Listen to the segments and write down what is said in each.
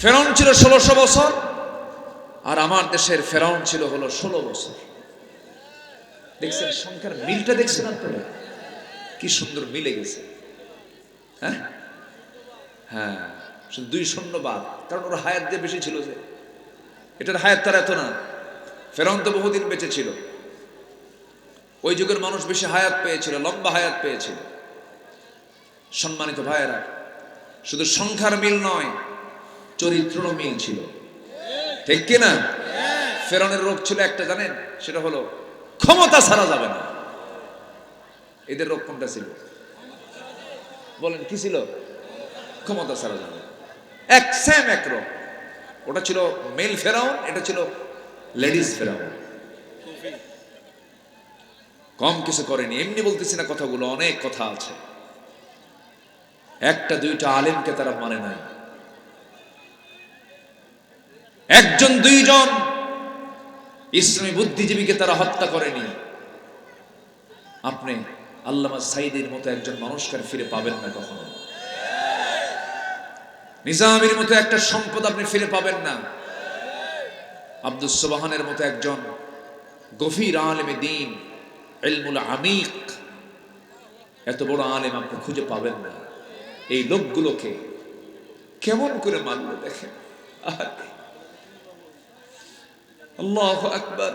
ফেরাউন ছিল ১৬০০ বছর, আর আমার দেশের ফেরাউন ছিল হলো ১৬ বছর। দেখছেন সংখ্যার মিলটা, দেখছেন আপনারা কি সুন্দর মিলে গেছে। হ্যাঁ হ্যাঁ, শুধু ২ শূন্য বাদ, কারণ ওর হায়াত দিয়ে বেশি ছিল, যে এটার হায়াত তার এত না। ফেরাউন তো বহুদিন বেঁচে ছিল, ওই যুগের মানুষ বেশি হায়াত পেয়েছিল, লম্বা হায়াত পেয়েছিল। সম্মানিত ভাইয়েরা, শুধু সংখ্যার মিল নয়, চরিত্রও মিল ছিল, ঠিক কিনা? ফেরাউনের রোগ ছিল একটা, জানেন? সেটা হলো ক্ষমতা ছাড়া যাবে না। এদের রোগ কোনটা ছিল? বলেন কি ছিল? ক্ষমতা ছাড়া যাবে। এক সেম এক রোগ। ওটা ছিল মেল ফেরাউন, এটা ছিল লেডিস ফেরাউন। কম কিছু করেনি, এমনি বলতেছি না কথাগুলো, অনেক কথা আছে। একটা দুইটা আলেমকে তারা মানে নাই, একজন দুইজন ইসলামী বুদ্ধিজীবীকে তারা হত্যা করেনি। আপনি আল্লামা সাইদের মতো একজন মানুষকে ফিরে পাবেন না কখনো। নিজামীর মতো একটা সম্পদ আপনি ফিরে পাবেন না। আব্দুস সুবহানের মতো একজন গভীর আলেমে দ্বীন, ইলমুল আমিক, এত বড় আলেম আপনি খুঁজে পাবেন না। এই লোকগুলোকে কেমন করে মানলো দেখেন। আল্লাহু আকবার।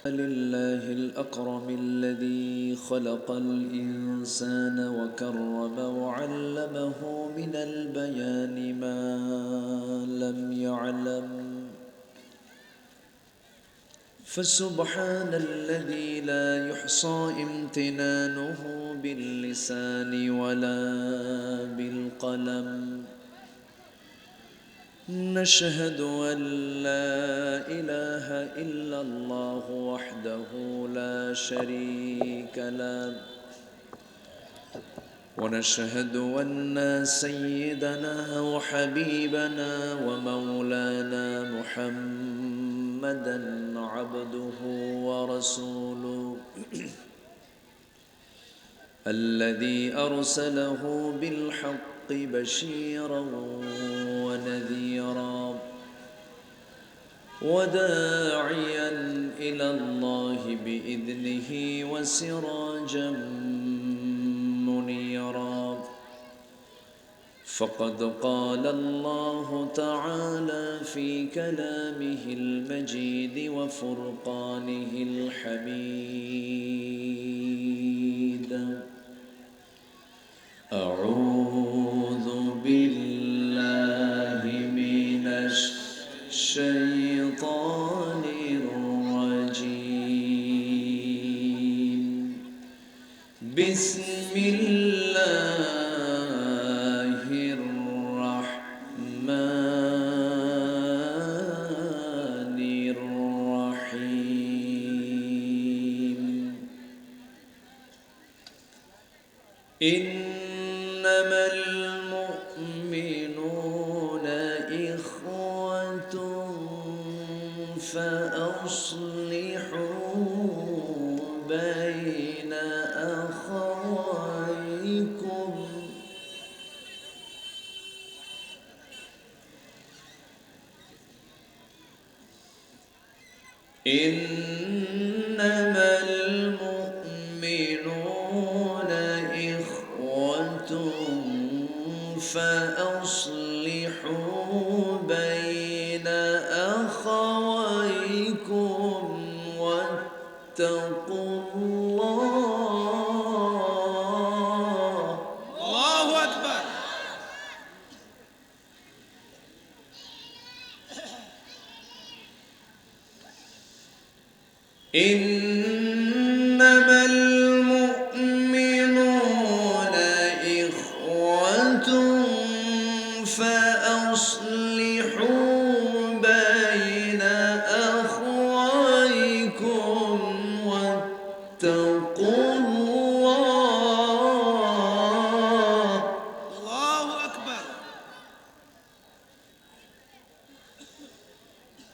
لله الأكرم الذي خلق الإنسان وكرم وعلمه من البيان ما لم يعلم، فسبحان الذي لا يحصى امتنانه باللسان ولا بالقلم. نشهد أن لا إله إلا الله وحده لا شريك له، ونشهد أن سيدنا وحبيبنا ومولانا محمدا عبده ورسوله الذي أرسله بالحق بشيرا ونذيرا وداعيا إلى الله بإذنه وسراجا منيرا. فقد قال الله تعالى في كلامه المجيد وفرقانه الحميد: أعوذ بالله من الشيطان الرجيم. بسم الله الرحمن الرحيم. إنما المؤمنون إخوة فأصلحوا بين أخويكم. إنما المؤمنون إخوة فأصلحوا بين أخويكم واتقوا الله. الله أكبر. إنما المؤمنون إخوة فأصلحوا بين أخويكم واتقوا الله. الله أكبر.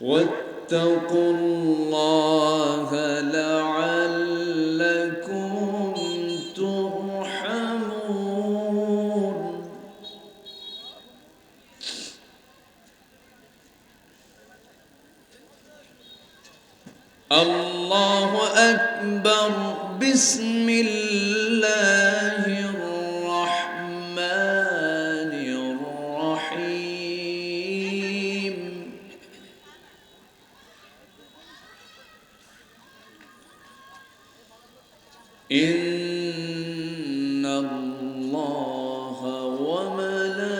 واتقوا الله لعلكم ترحمون. الله أكبر بسم الله الرحمن الرحيم إن الله وملائكته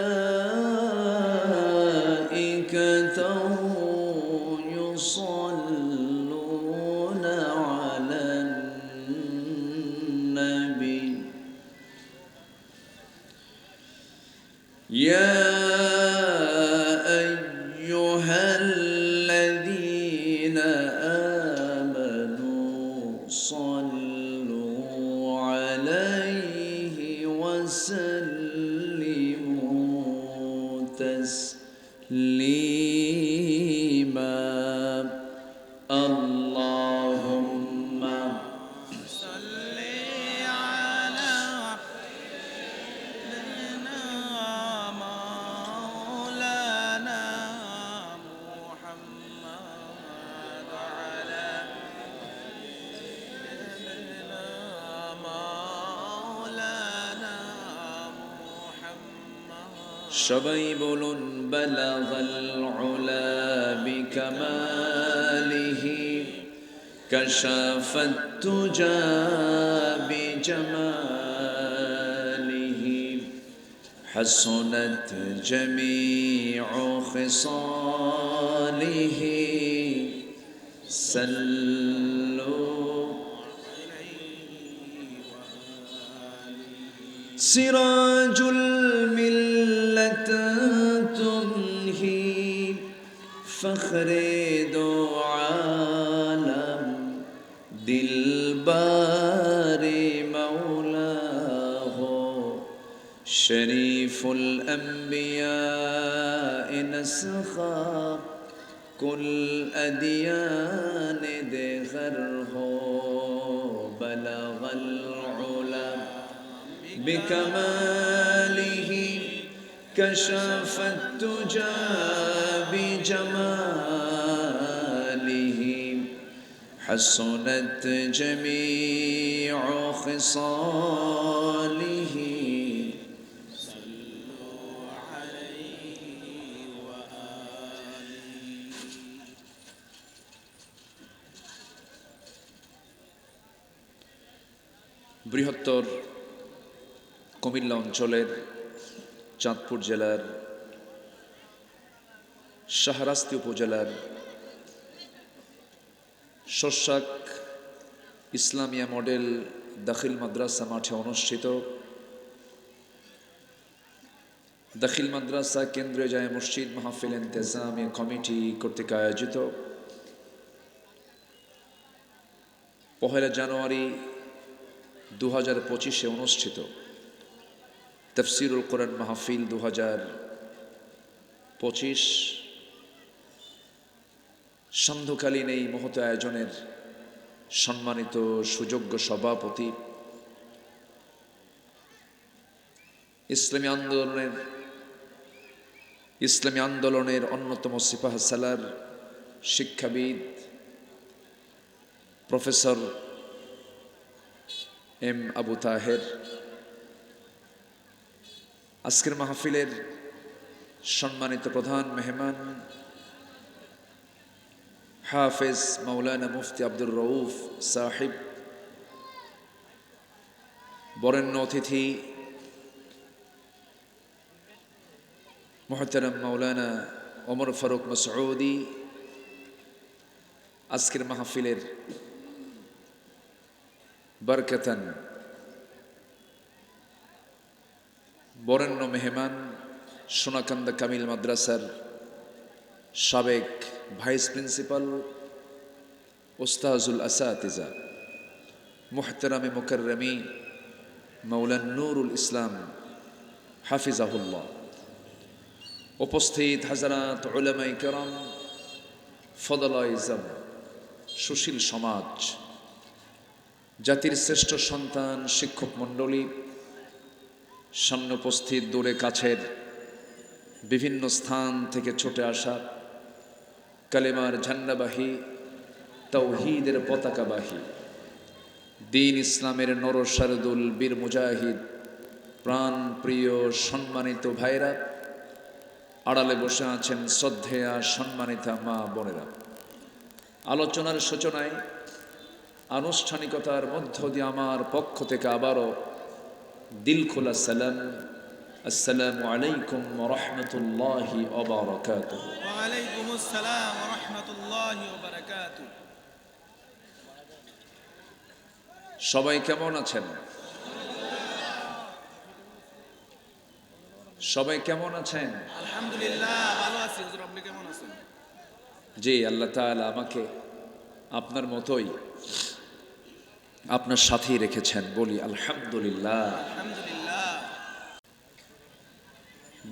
يصلون على النبي يا أيها الذين آمنوا صلوا عليه وسلموا تسليما اللهم صل على سيدنا مولانا محمد وعلى سيدنا مولانا محمد সবাই বলুন بلغ العلا بكماله كشف التجى بجماله حسنت جميع خصاله سلوا سراج الملة تنهي فخر دو عالم دلبار مولاه شريف الأنبياء نسخا كل أديان دغره بلغ العلا بكماله كشف التجى بجماله حسنت جميع خصاله বৃহত্তর কুমিল্লা অঞ্চলের চাঁদপুর জেলার শাহরাস্তি উপজেলার শস্যাক ইসলামিয়া মডেল দাখিল মাদ্রাসা মাঠে অনুষ্ঠিত দাখিল মাদ্রাসা কেন্দ্রীয় জামে মসজিদ মাহফিল ইন্তেজামিয়া কমিটি কর্তৃক আয়োজিত 1 জানুয়ারি 2025 অনুষ্ঠিত তফসিরুল কোরআন মাহফিল 2025 সান্ধ্যকালীন এই মহৎ আয়োজনের সম্মানিত সুযোগ্য সভাপতি ইসলামী আন্দোলনের অন্যতম সিপাহ সালার শিক্ষাবিদ প্রফেসর এম আবু তাহের, আজকের মাহফিলের সম্মানিত প্রধান মেহমান হাফেজ মাওলানা মুফতি আব্দুর রউফ সাহিব, বরেণ্য অতিথি মুহতারাম মাওলানা ওমর ফারুক মাসউদি, আজকের মাহফিলের বরকতান বরেণ্য মেহমান সোনাকান্দা কামিল মাদ্রাসার সাবেক ভাইস প্রিন্সিপাল ওস্তাজুল আসাতিজা মুহতারামে মুকাররমি মাওলানা নুরুল ইসলাম হাফিজাহুল্লাহ, উপস্থিত হাজারাত উলামায়ে কেরাম, ফদলায়ে ইজম, সুশীল সমাজ, জাতির শ্রেষ্ঠ সন্তান, শিক্ষক মণ্ডলী, সামনে উপস্থিত দূরে কাছের বিভিন্ন স্থান থেকে ছুটে আসা কালেমার ঝান্ডাবাহী তাওহীদের পতাকাবাহী, দ্বীন ইসলামের নরসারদুল বীর মুজাহিদ, প্রাণ প্রিয় সম্মানিত ভাইরা, আড়ালে বসে আছেন শ্রদ্ধেয়া সম্মানিতা মা বোনেরা, আলোচনার সূচনায় আনুষ্ঠানিকতার মধ্য দিয়ে আমার পক্ষ থেকে আবারও দিল খোলা সালাম, আসসালামু আলাইকুম ওয়া রাহমাতুল্লাহি ওয়া বারাকাতুহু। وعليكم السلام ورحمة الله وبركاته. সবাই কেমন আছেন? সবাই কেমন আছেন? আলহামদুলিল্লাহ ভালো আছি। হুজুর আপনি কেমন আছেন? জি, আল্লাহ তাআলা আমাকে আপনার মতোই আপনার সাথেই রেখেছেন, বলি আলহামদুলিল্লাহ। আলহামদুলিল্লাহ।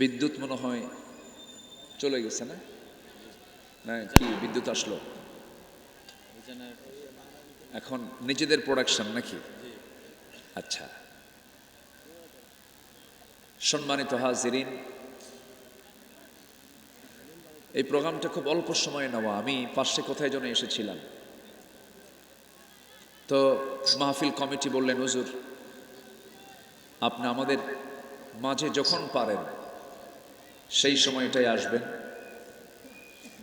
বিদ্যুৎ মনে হয় চলে গেছে, না না কি বিদ্যুৎ আসলো এখন? নিজেদের প্রোডাকশন নাকি? আচ্ছা, সম্মানিত হাজিরিন, এই প্রোগ্রামটা খুব অল্প সময়ে নেওয়া। আমি পাশে কোথায় যেন এসেছিলাম, তো মাহফিল কমিটি বললেন, হুজুর আপনি আমাদের মাঝে যখন পারেন সেই সময়টাই আসবেন।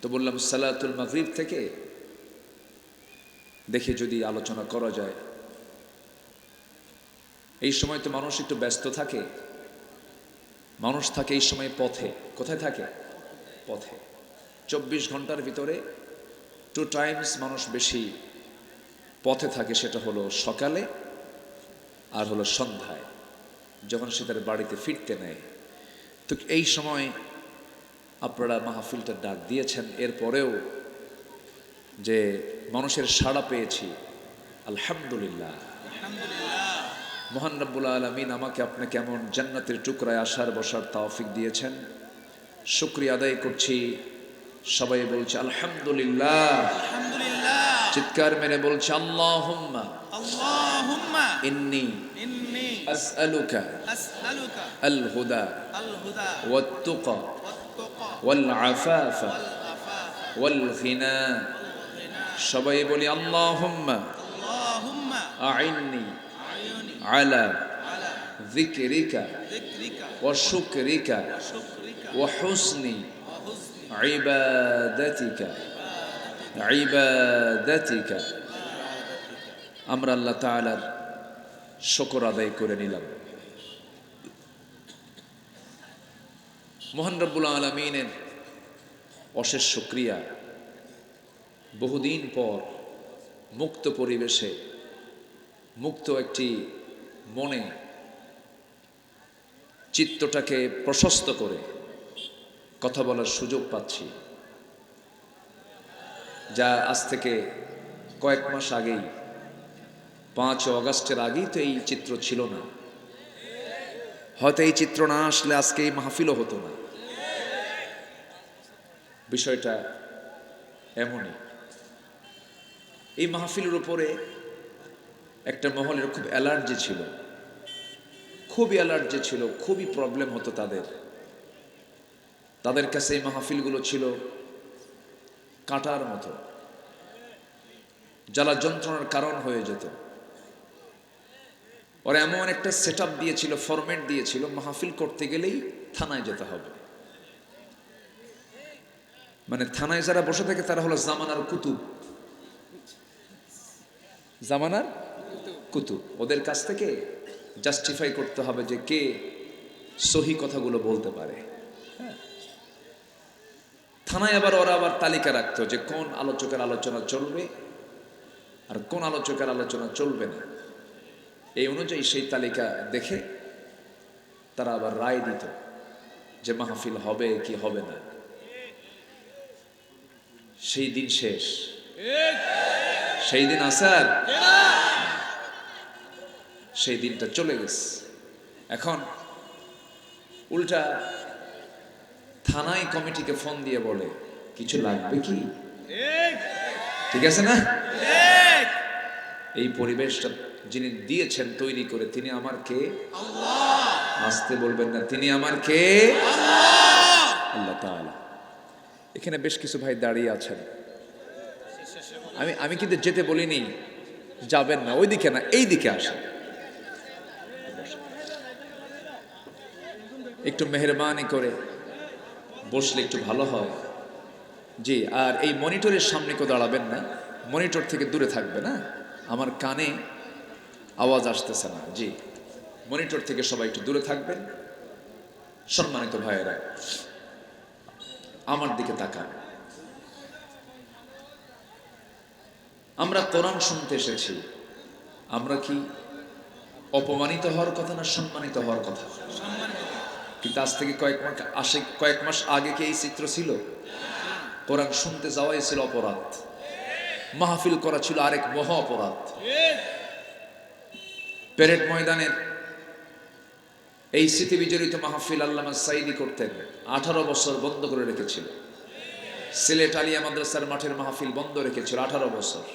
তো বললাম সালাতুল মাগরিব থেকে দেখে যদি আলোচনা করা যায়। এই সময় তো মানুষ একটু ব্যস্ত থাকে, মানুষ থাকে এই সময় পথে। কোথায় থাকে? পথে। 24 ঘন্টার ভিতরে 2 টাইমস মানুষ বেশি পথে থাকে, সেটা হলো সকালে আর হলো সন্ধ্যায়, যখন সে তার বাড়িতে ফিরতে নেয়। তো এই সময় আপনারা মাহফিলটা ডাক দিয়েছেন, এরপরেও যে মানুষের সাড়া পেয়েছি, আলহামদুলিল্লাহ। আলহামদুলিল্লাহ। মহান রব্বুল আলামিন আমাকে আপনাকে এমন জান্নাতের টুকরায় আসার বসার তৌফিক দিয়েছেন, শুকরিয়া আদায় করছি। সবাই বলছে আলহামদুলিল্লাহ। আলহামদুলিল্লাহ। চিৎকার মেরে বলছে আল্লাহুম্মা আল্লাহুম্মা ইন্নী ইন্নী আসআলুকা আসআলুকা আল হুদা আল হুদা ওয়াত তুকা ওয়াত-তুকা ওয়াল আফাফা ওয়াল-আফাফা ওয়াল গিনা। ওয়াল-গিনা। সবাই বলি আল্লাহুম্মা আল্লাহুম্মা আইন্নি আইনি আলা আলা যিকরিকা যিকরিকা ওয়া শুকরিকা ওয়া শুকরিকা ওয়া হুসনি ওয়া হুসনি ইবাদাতিকা ইবাদাতিকা। আমরা আল্লাহ তাআলার শুকর আদায় করে নিলাম। মহান রব্বুল আলামিনের অশেষ শুকরিয়া, বহুদিন পর মুক্ত পরিবেশে, মুক্ত একটি মনে চিত্তটাকে প্রশস্ত করে কথা বলার সুযোগ পাচ্ছি, যা আজ থেকে কয়েক মাস আগেই, 5 অগাস্টের আগেই তো এই চিত্র ছিল না। হয়তো এই চিত্র না আসলে আজকে এই মাহফিলও হতো না। বিষয়টা এমনই। এই মাহফিলের উপরে একটা মহলের খুব অ্যালার্জি ছিল, খুবই অ্যালার্জি ছিল, খুবই প্রবলেম হতো তাদের। তাদের কাছে এই মাহফিলগুলো ছিল কাঁটার মতো, জ্বালা যন্ত্রণার কারণ হয়ে যেত। ওরা এমন একটা সেট আপ দিয়েছিল, ফরম্যাট দিয়েছিল, মাহফিল করতে গেলেই থানায় যেতে হবে। মানে থানায় যারা বসে থাকে তারা হলো জামানার কুতুব, জামানার কুতুব। ওদের কাছ থেকে জাস্টিফাই করতে হবে যে কে সহি কথাগুলো বলতে পারে। থানায় আবার ওরা আবার তালিকা রাখতো যে কোন আলোচকের আলোচনা চলবে আর কোন আলোচকের আলোচনা চলবে না। এই অনুযায়ী সেই তালিকা দেখে তারা আবার রায় দিত যে মাহফিল হবে কি হবে না। সেই দিন শেষ, সেই দিন আসার, সেই দিনটা চলে গেছে। এখন উল্টা থানায় কমিটিকে ফোন দিয়ে বলে কিছু লাগবে কি? ঠিক আছে না? এই পরিবেশটা যিনি দিয়েছেন তৈরি করে, তিনি আমার কে? আসতে বলবেন না, তিনি আমার কে? আল্লাহ তাআলা। এখানে বেশ কিছু ভাই দাঁড়িয়ে আছেন, আমি কিন্তু যেতে বলিনি, যাবেন না ওইদিকে না, এই দিকে আসেন, একটু মেহরবানি করে বসলে একটু ভালো হয়। জি, আর এই মনিটরের সামনে কেউ দাঁড়াবেন না, মনিটর থেকে দূরে থাকবে না, আমার কানে আওয়াজ আসতেছে না। জি, মনিটর থেকে সবাই একটু দূরে থাকবেন। সম্মানিত ভাইয়েরা, আমার দিকে তাকান। আমরা কোরআন শুনতে এসেছি, আমরা কি অপমানিত হওয়ার কথা না সম্মানিত হওয়ার কথা? কিন্তু আজ থেকে কয়েক মাস আগে কি এই চিত্র ছিল? কোরআন শুনতে যাওয়াই ছিল অপরাধ, মাহফিল করা ছিল আরেক মহা অপরাধ। প্যারেড ময়দানের এই স্মৃতি বিজড়িত মাহফিল আল্লামা সাইদি করতেন, 18 বছর বন্ধ করে রেখেছিল। সিলেট আলিয়া মাদ্রাসার মাঠের মাহফিল বন্ধ রেখেছিল 18 বছর।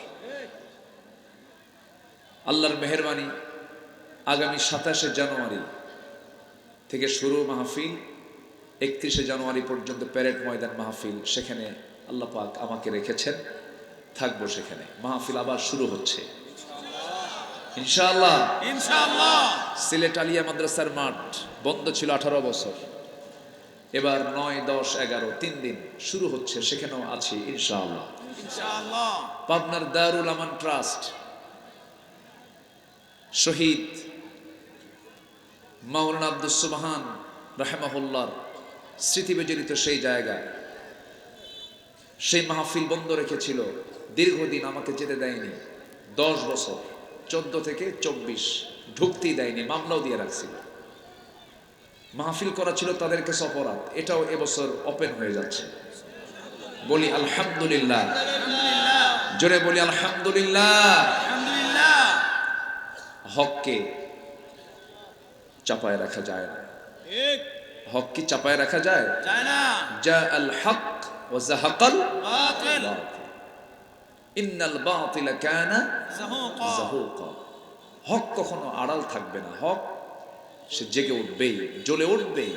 আল্লাহর মেহেরবানি, আগামী 27শে জানুয়ারি থেকে শুরু মাহফিল, 31শে জানুয়ারি পর্যন্ত প্যারেড ময়দান মাহফিল। সেখানে আল্লাহ পাক আমাকে রেখেছেন, থাকবো সেখানে। মাহফিল আবার শুরু হচ্ছে ইনশাআল্লাহ। ইনশাআল্লাহ। সিলেট আলিয়া মাদ্রাসার মাঠ বন্ধ ছিল 18 বছর, এবার 9, 10, 11 3 দিন শুরু হচ্ছে, সেখানেও আছি ইনশাআল্লাহ। ইনশাআল্লাহ। পাবনার দারুল আমান ট্রাস্ট শহীদ মাওলানা আব্দুস সুবহান রাহিমাহুল্লাহর স্মৃতি বিজড়িত সেই জায়গায় সেই মাহফিল বন্ধ রেখেছিল দীর্ঘদিন, আমাকে যেতে দেয়নি। 10 বছর, 14 থেকে 24 ঢুকতেই দেয়নি, মামলাও দিয়ে রাখছিল। মাহফিল করা ছিল তাদের কাছে অপরাধ, এটাও এবছর ওপেন হয়ে যাচ্ছে। বলি আলহামদুলিল্লাহ, জোরে বলি আলহামদুলিল্লাহ। আলহামদুলিল্লাহ। হককে চাপায় রাখা যায় না। হক কি চাপায় রাখা যায়? যায় না। জা আল হক ওয়া যাহাকাল বাতিল বাতিল ইন্নাল বাতিলা কানা যাহুকা। যাহুকা। হক কখনো আড়াল থাকবে না, হক সে জেগে উঠবেই, জ্বলে উঠবেই,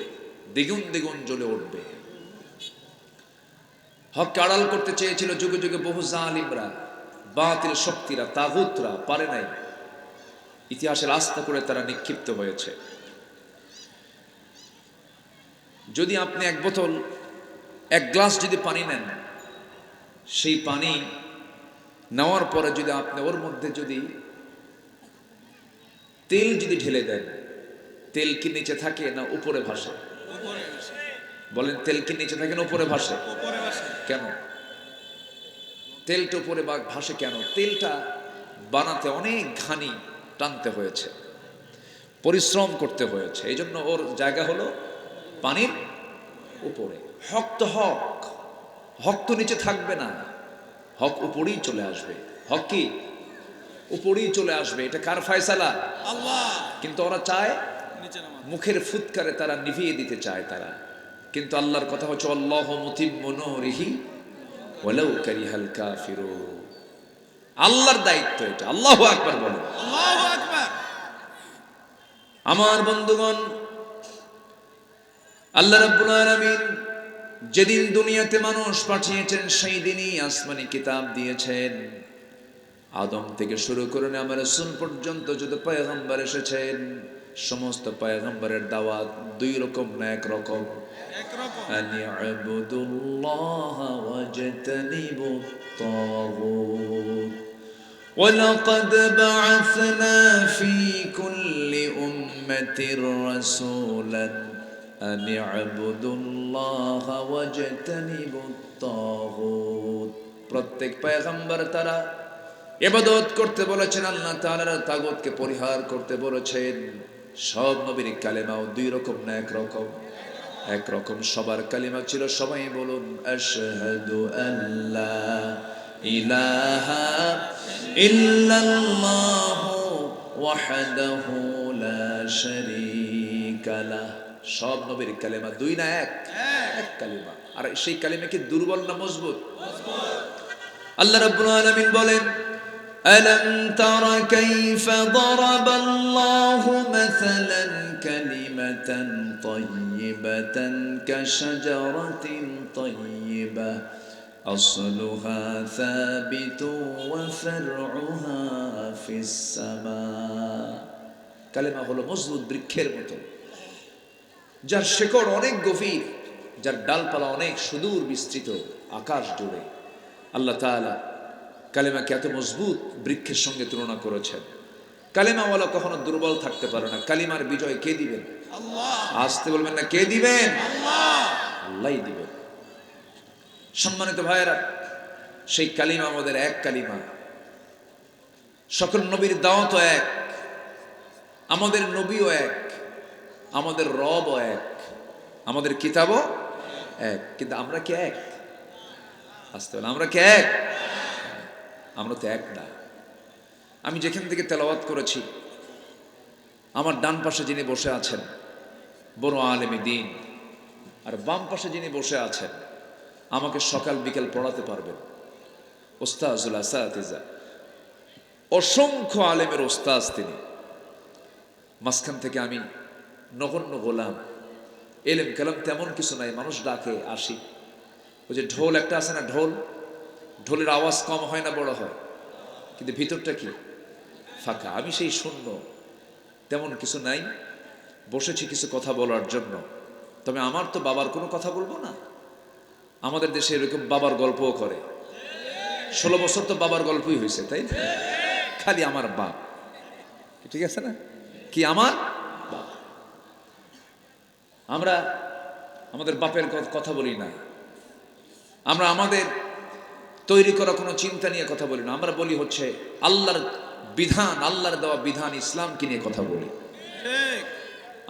দ্বিগুণ দ্বিগুণ জ্বলে উঠবে। হককে আড়াল করতে চেয়েছিল যুগে যুগে বহু জালিমরা, বাতিল শক্তিরা, তাগুতরা, পারে নাই। ইতিহাসের আস্থা করে তারা নিক্ষিপ্ত হয়েছে। যদি আপনি এক বোতল, এক গ্লাস যদি পানি নেন, সেই পানি নেওয়ার পরে যদি আপনি ওর মধ্যে যদি তেল যদি ঢেলে দেন, তেল কি নিচে থাকে না উপরে ভাসে? উপরে বসে। বলেন, তেল কি নিচে থাকে না উপরে ভাসে? উপরে বসে। কেন তেলটা উপরে ভাসে? কেন? তেলটা বানাতে অনেক ঘানি টানতে হয়েছে, পরিশ্রম করতে হয়েছে, এই জন্য ওর জায়গা হলো পানির উপরে। হক তো হক, হক তো নিচে থাকবে না, হক উপরেই চলে আসবে। হক কি উপরেই চলে আসবে, এটা কার ফয়সালা? আল্লাহ। কিন্তু ওরা চায়, নিচে নামাজ। মুখের ফুৎকারে তারা নিভিয়ে দিতে চায় তারা। কিন্তু আল্লাহর কথা হচ্ছে আল্লাহু মুতিম্মু নূরিহি ওয়ালাউ কারিহাল কাফিরুন। আল্লাহর দায়িত্ব এটা। আল্লাহু আকবার বলেন। আল্লাহু আকবার। আমার বন্ধুগণ, আল্লাহ রাব্বুল আলামিন যেদিন দুনিয়াতে মানুষ পাঠিয়েছেন, সেই দিনই আসমানি কিতাব দিয়েছেন। আদম থেকে শুরু করে আমার রাসূল পর্যন্ত যত পয়গম্বর এসেছেন, সমস্ত পয়গম্বরের দাওয়াত দুই রকম না এক রকম। একরকম। আন ইয়াবুদুল্লাহ ওয়াজতানিবুত তাগুত। ولقد بعثنا في كل أمة رسولا أن يعبدوا الله واجتنبوا الطاغوت। প্রত্যেক পয়গম্বর তারা ইবাদত করতে বলেছেন আল্লাহ তাআলার, তাগুতকে পরিহার করতে বলেছেন। সব নবীর কালেমাও দুই রকম না এক রকম? এক রকম। সবার কালিমা ছিল, সবাই বলুন আশহাদু আল্লা ইলাহা ইল্লাল্লাহু ওয়াহদাহু লা শারীকা লাহ। সব নবীর কালেমা দুই না এক? এক কালিমা। আর সেই কালিমা কি দুর্বল না মজবুত? আল্লাহ রাব্বুল আলামিন বলেন, আলাম তারা কাইফা দারাবাল্লাহু মাসালান কালিমাতান তাইয়িবাতান কাশাজারাতিন তাইয়িবাহ أصلها ثابت وفرعها في السماء কালেমা হলো মজবুত বৃক্ষের মতো, যার শেকড় অনেক গভীর, যার ডালপালা অনেক সুদূর বিস্তৃত আকাশ জুড়ে। আল্লাহ তাআলা কালেমাকে এত মজবুত বৃক্ষের সঙ্গে তুলনা করেছেন। কালেমাওয়ালা কখনো দুর্বল থাকতে পারে না। কালিমার বিজয় কে দিবেন? আল্লাহ। আসতে বলবেন না, কে দিবেন? আল্লাহ। আল্লাহই দিবেন। সম্মানিত ভাইয়েরা, সেই কালিমা আমাদের এক কালিমা। সকল নবীর দাওয়াতও এক, আমাদের নবীও এক, আমাদের রবও এক, আমাদের কিতাবও এক। কিন্তু আমরা কি এক? আসতে বলে আমরা কি এক? আমরা তো এক না। আমি যেখান থেকে তেলাওয়াত করেছি, আমার ডান পাশে যিনি বসে আছেন বড় আলেমে দ্বীন, আর বাম পাশে যিনি বসে আছেন আমাকে সকাল বিকেল পড়াতে পারবেন, ওস্তাজুল আসাতিজা, অসংখ্য আলেমের ওস্তাজ তিনি। মাঝখান থেকে আমি নগণ্য গোলাম, এলেম কালাম তেমন কিছু নাই, মানুষ ডাকে আসি। ওই যে ঢোল একটা আছে না, ঢোল, ঢোলের আওয়াজ কম হয় না বড় হয়, কিন্তু ভিতরটা কি? ফাঁকা। আমি সেই শূন্য, তেমন কিছু নাই, বসেছি কিছু কথা বলার জন্য। তবে আমার তো বাবার কোনো কথা বলবো না। আমাদের দেশে এরকম বাবার গল্পও করে। 16 বছর তো বাবার গল্পই হয়েছে, তাই না? খালি আমার বাপ, ঠিক আছে না? কি আমার বাপ। আমরা আমাদের বাপের কথা বলি না, আমরা আমাদের তৈরি করা কোনো চিন্তা নিয়ে কথা বলি না। আমরা বলি হচ্ছে আল্লাহর বিধান, আল্লাহর দেওয়া বিধান ইসলামকে নিয়ে কথা বলি। ঠিক।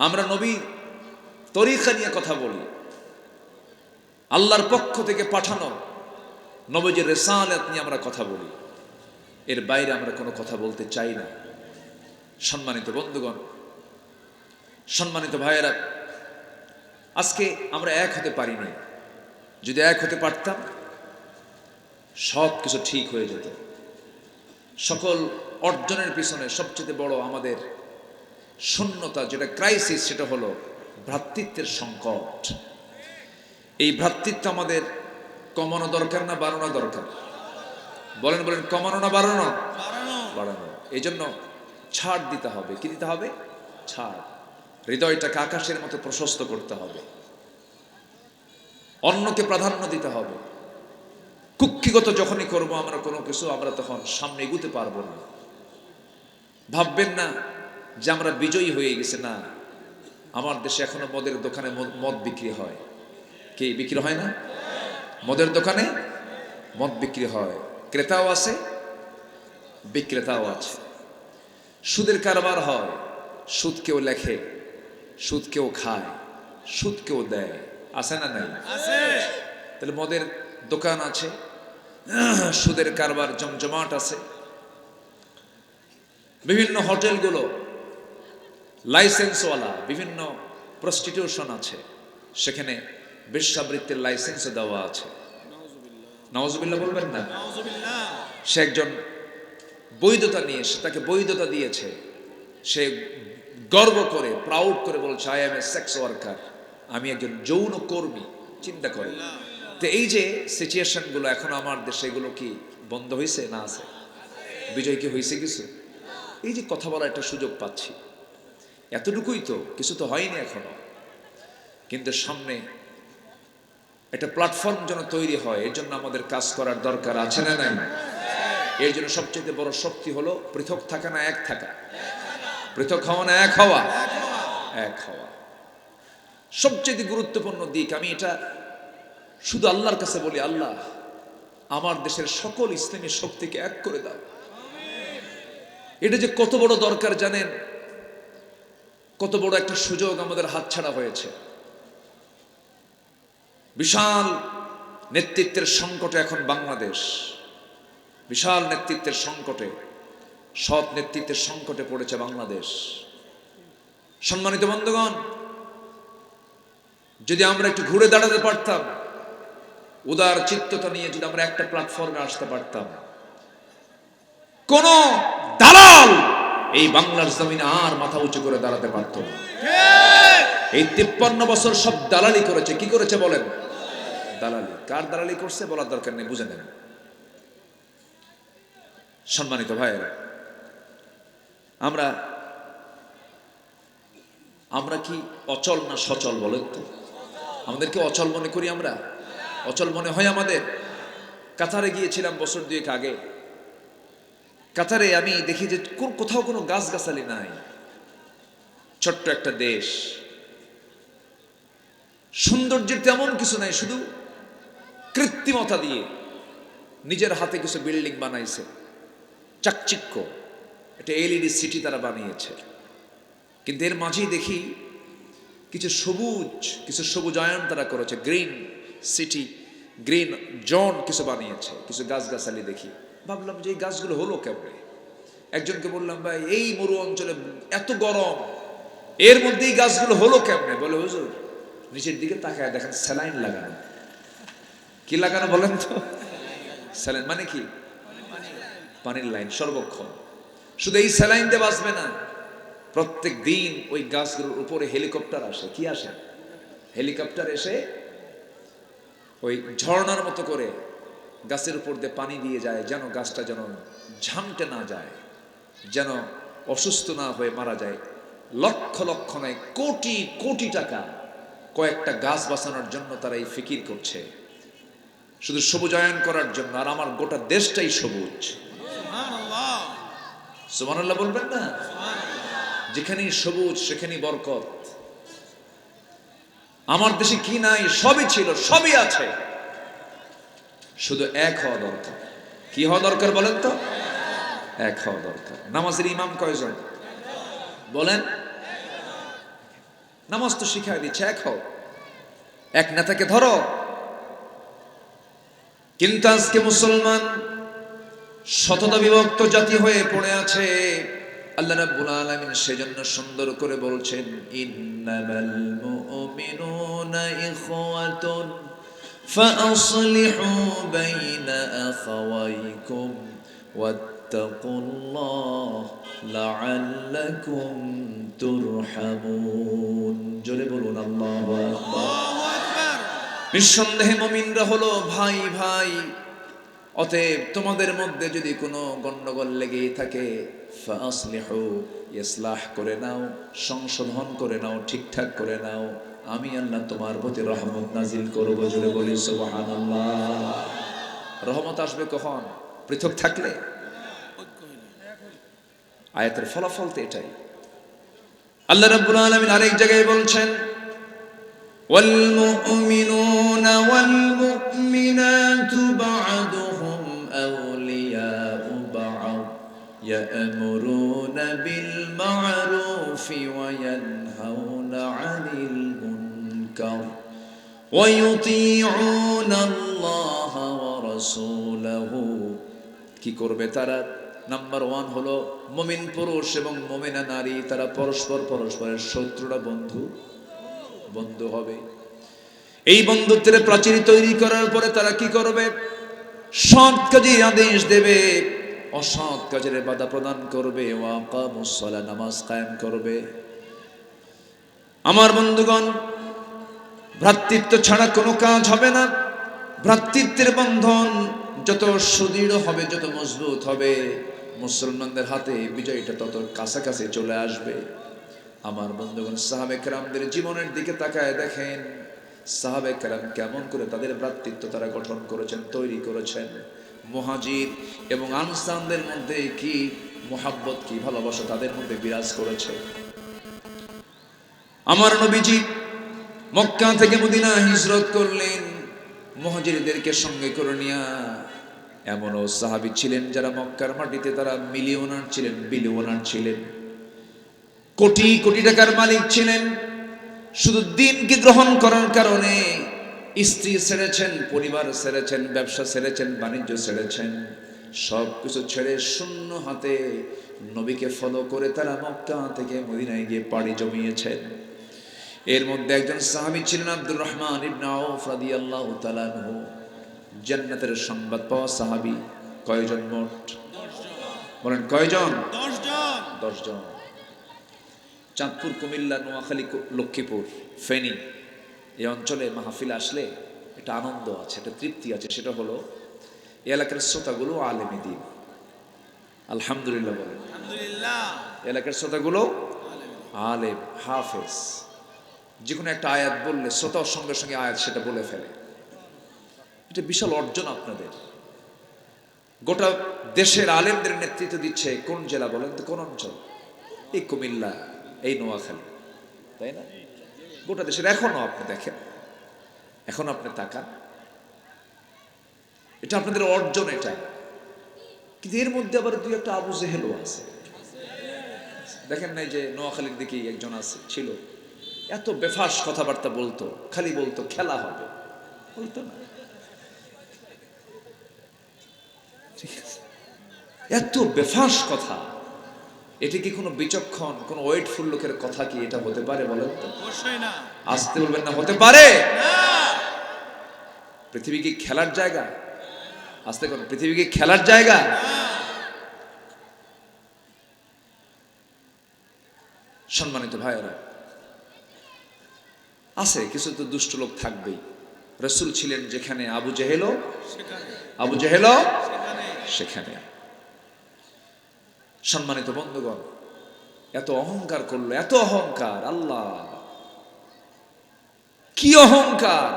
আমরা নবী তরিকা নিয়ে কথা বলি, আল্লাহর পক্ষ থেকে পাঠানো নবীর রিসালাত নিয়ে আমরা কথা বলি। এর বাইরে আমরা কোনো কথা বলতে চাই না। সম্মানিত বন্ধুগণ, সম্মানিত ভাইয়েরা, আজকে আমরা এক হতে পারিনি। যদি এক হতে পারতাম সব কিছু ঠিক হয়ে যেত। সকল অর্জনের পিছনে সবচেয়ে বড় আমাদের শূন্যতা, যেটা ক্রাইসিস, সেটা হলো ভ্রাতৃত্বের সংকট। এই ভ্রাতৃত্ব আমাদের কমানো দরকার না বাড়ানো দরকার? বলেন বলেন, কমানো না বাড়ানো? বাড়ানো। বাড়ানো। এই জন্য ছাড় দিতে হবে। কি দিতে হবে? ছাড়। হৃদয়টাকে আকাশের মতো প্রশস্ত করতে হবে, অন্যকে প্রাধান্য দিতে হবে। কুক্ষিগত যখনই করব আমরা কোনো কিছু, আমরা তখন সামনে এগুতে পারবো না। ভাববেন না যে আমরা বিজয়ী হয়ে গেছে। না, আমার দেশে এখনো মদের দোকানে মদ বিক্রি হয়। কি বিক্রি হয় না? মদের দোকানে মদ বিক্রি হয়, ক্রেতাও আছে বিক্রেতাও আছে। সুদের কারবার হয়, সুদ কেউ লেখে, সুদ কেউ খায়, সুদ কেউ দেয়, আছে না নাই? আছে। তাহলে মদের দোকান আছে, সুদের কারবার জমজমাট আছে। বিভিন্ন হোটেলগুলো লাইসেন্সওয়ালা, বিভিন্ন প্রস্টিটিউশন আছে, সেখানে বেশ্যাবৃত্তির লাইসেন্স দেওয়া আছে। নাউজুবিল্লাহ বলবেন না? নাউজুবিল্লাহ। সে একজন বৈধতা নিয়ে, সে তাকে বৈধতা দিয়েছে, সে গর্ব করে প্রাউড করে বলছে I M A sex worker, আমি একজন যৌন কর্মী। চিন্তা করে। তো এই যে সিচুয়েশনগুলো এখন আমার দেশে, এগুলো কি বন্ধ হয়েছে? না, আছে। বিজয় কি হয়েছে কিছু? এই যে কথা বলার একটা সুযোগ পাচ্ছি, এতটুকুই তো, কিছু তো হয়নি এখনো। কিন্তু সামনে একটা প্ল্যাটফর্ম যেন তৈরি হয়, এর জন্য আমাদের কাজ করার দরকার আছে না নাই? এর জন্য সবচেয়ে বড় শক্তি হলো পৃথক থাকা না এক থাকা? পৃথক হওয়া না এক হওয়া? এক হওয়া সবচেয়ে গুরুত্বপূর্ণ দিক। আমি এটা শুধু আল্লাহর কাছে বলি, আল্লাহ আমার দেশের সকল ইসলামী শক্তিকে এক করে দাও। এটা যে কত বড় দরকার জানেন? কত বড় একটা সুযোগ আমাদের হাতছাড়া হয়েছে। বিশাল নেতৃত্বের সংকটে এখন বাংলাদেশ, বিশাল নেতৃত্বের সংকটে, সৎ নেতৃত্বের সংকটে পড়েছে বাংলাদেশ। সম্মানিত বন্ধুগণ, যদি আমরা একটু ঘুরে দাঁড়াতে পারতাম, উদার চিত্ততা নিয়ে যদি আমরা একটা প্ল্যাটফর্মে আসতে পারতাম, কোন দালাল এই বাংলার জমিনে আর মাথা উঁচু করে দাঁড়াতে পারত না। এই 53 বছর সব দালালি করেছে। কি করেছে বলেন? দালালি। কার দালালি করছে বলার দরকার নেই, বুঝে নেন। সম্মানিত ভাইয়েরা, আমরা কি অচল না সচল বলেন তো? আমাদেরকে অচল মনে করি আমরা? অচল মনে হয় আমাদের? কাতারে গিয়েছিলাম বছর দুয়েক আগে। কাতারে আমি দেখি যে কোথাও কোনো গাছগাছালি নাই। ছোট্ট একটা দেশ, সৌন্দর্যের তেমন কিছু নাই, শুধু কৃত্রিমতা দিয়ে নিজের হাতে কিছু বিল্ডিং বানাইছে, চাকচিক্য একটা এলইডি সিটি তারা বানিয়েছে। কিন্তু এর মাঝেই দেখি কিছু সবুজায়ন তারা করেছে, গ্রিন সিটি, গ্রিন জোন কিছু বানিয়েছে, কিছু গাছগাছালি দেখি। ভাবলাম যে এই গাছগুলো হলো কেমনে? একজনকে বললাম, ভাই এই মরু অঞ্চলে এত গরম, এর মধ্যেই গাছগুলো হলো কেমনে? বলে, হুজুর নিচের দিকে তাকায় দেখেন স্যালাইন লাগানো। কি লাগানো বলেন তো? স্যালাইন মানে কি? পানির লাইন সর্বক্ষণ। শুধু এই স্যালাইন দিয়ে বাঁচবে না, প্রত্যেক দিন ওই গাছগুলোর উপরে হেলিকপ্টার আসে। কি আসে? হেলিকপ্টার এসে ওই ঝর্ণার মতো করে গাছের উপর দিয়ে পানি দিয়ে যায়, যেন গাছটা যেন ঝামটে না যায়, যেন অসুস্থ না হয়ে মারা যায়। লক্ষ লক্ষ নয়, কোটি কোটি টাকা কয়েকটা গাছ বাঁচানোর জন্য তারা এই ফিকির করছে, শুধু সবুজায়ন করার জন্য। আর আমার গোটা দেশটাই সবুজ। সুবহানাল্লাহ, সুবহানাল্লাহ বলবেন না? সুবহানাল্লাহ। যেখানেই সবুজ সেখানেই বরকত। আমার দেশে কি নাই? সবই ছিল, সবই আছে, শুধু এক হওয়া দরকার। কি হওয়া দরকার বলেন তো? এক হওয়া দরকার। নামাজের ইমাম কয়জন বলেন? নামাজ তো শিখাই দিচ্ছে, এক হও, এক নেতাকে ধরো। কিন্তু আজকে মুসলমান শততা বিভক্ত জাতি হয়ে পড়ে আছে। আল্লাহ রাব্বুল আলামিন সেজন্য সুন্দর করে বলছেন, ইন্নামাল মুমিনুনা ইখওয়াতুন ফাআসলিহু বাইনা আখাওয়াইকুম ওয়াত্তাকুল্লাহ লাআল্লাকুম তুরহামুন। জোরে বলুন আল্লাহু আকবার। আল্লাহু আকবার। নিঃসন্দেহে মুমিনরা হলো ভাই ভাই। অতএব তোমাদের মধ্যে যদি কোনো গন্ডগোল লেগেই থাকে, ফাসলিহু, ইসলাহ করে নাও, সংশোধন করে নাও, ঠিকঠাক করে নাও, আমি আল্লাহ তোমার প্রতি রহমত নাজিল করব। জোরে বলি সুবহানাল্লাহ। রহমত আসবে কখন? পৃথক থাকলে। ঐক্য হইলে। আয়াতের ফলাফল তো এটাই। আল্লাহ রাব্বুল আলামিন আরেক জায়গায় বলছেন, والمؤمنون والمؤمنات بعضهم أولياء بعض يأمرون بالمعروف وينهون عن المنكر ويطيعون الله ورسوله। কি করবে তারা? নাম্বার 1 হলো মুমিন পুরুষ এবং মুমিনা নারী, তারা পরস্পরের শত্রুরা বন্ধু হবে। এই বন্ধুত্বের প্রাচীর তৈরি করার পরে তারা কি করবে? সৎ কাজে আদেশ দেবে, অসৎ কাজের বাধা প্রদান করবে। ওয়াকামুস সালাহ, নামাজ কায়েম করবে। আমার বন্ধুগণ, ভ্রাতৃত্ব ছাড়া কোনো কাজ হবে না। ভ্রাতৃত্বের বন্ধন যত সুদৃঢ় হবে, যত মজবুত হবে, মুসলমানদের হাতে বিজয়টা তত কাছাকাছি চলে আসবে। আমার বন্ধুগণ, সাহাবে কেরামদের জীবনের দিকে তাকায় দেখেন, সাহাবে কেরাম কেমন করে তাদের ভ্রাতৃত্ব তারা গঠন করেছেন, তৈরি করেছেন। মুহাজির এবং আনসারদের মধ্যে কি মুহাব্বত, কি ভালোবাসা তাদের মধ্যে বিরাজ করেছে। আমার নবীজি মক্কা থেকে মদিনা হিজরত করলেন মুহাজিরদেরকে সঙ্গে করে নিয়ে। এমনও সাহাবী ছিলেন যারা মক্কার মাটিতে তারা মিলিয়নার ছিলেন, বিলিয়নার ছিলেন, কোটি কোটি টাকার মালিক ছিলেন। শুধু দ্বীনকে গ্রহণ করার কারণে স্ত্রী ছেড়েছেন, পরিবার ছেড়েছেন, ব্যবসা ছেড়েছেন, বাণিজ্য ছেড়েছেন, সব কিছু ছেড়ে শূন্য হাতে নবীকে ফলো করে তারা মক্কা থেকে মদিনায় গিয়ে পাড়ি জমিয়েছেন। এর মধ্যে একজন সাহাবী ছিলেন আব্দুর রহমান ইবনে আউফ রাদিয়াল্লাহু তাআলা আনহু। জান্নাতের সংবাদ পাওয়া সাহাবী। কয়জন মোট? 10 জন। বলেন কয়জন? 10 জন। 10 জন। চাঁদপুর, কুমিল্লা, নোয়াখালী, লক্ষ্মীপুর, ফেনী এই অঞ্চলে মাহফিল আসলে একটা আনন্দ আছে, একটা তৃপ্তি আছে, সেটা হলো এই এলাকার শ্রোতাগুলো আলেমে দিন। আলহামদুলিল্লাহ বলেন। আলহামদুলিল্লাহ। এলাকার শ্রোতাগুলো আলেম, হাফেজ। যে কোনো একটা আয়াত বললে শ্রোতার সঙ্গে সঙ্গে আয়াত সেটা বলে ফেলে। এটা বিশাল অর্জন আপনাদের। গোটা দেশের আলেমদের নেতৃত্ব দিচ্ছে কোন জেলা বলেন তো, কোন অঞ্চল? এই কুমিল্লা, এই নোয়াখালী, তাই না? গোটা দেশের এখনো আপনি দেখেন, এখন আপনি তাকান, এটা আপনাদের অর্জন এটা। কিন্তু এর মধ্যে আবার দুই একটা আবু জেহেলও আছে। দেখেন নাই যে নোয়াখালীর দিকে একজন আছে, ছিল, এত বেফাস কথাবার্তা বলতো, খালি বলতো খেলা হবে, বলতো না? ঠিক আছে, এত বেফাস কথা। এটা কি কোনো বিচক্ষণ, কোনো ওয়েটফুল লোকের কথা কি এটা হতে পারে বলেন তো? অবশ্যই না। আসতে বলবেন না, হতে পারে না। পৃথিবী কি খেলার জায়গা? আসতে করুন, পৃথিবী কি খেলার জায়গা? সম্মানিত ভাইয়েরা, আছে কিছু তো দুষ্ট লোক থাকবেই। রাসূল ছিলেন যেখানে, আবু জেহেলও সেখানে সেখানে সেখানে। সম্মানিত বন্ধুগণ, এত অহংকার করলো, এত অহংকার! আল্লাহ, কি অহংকার!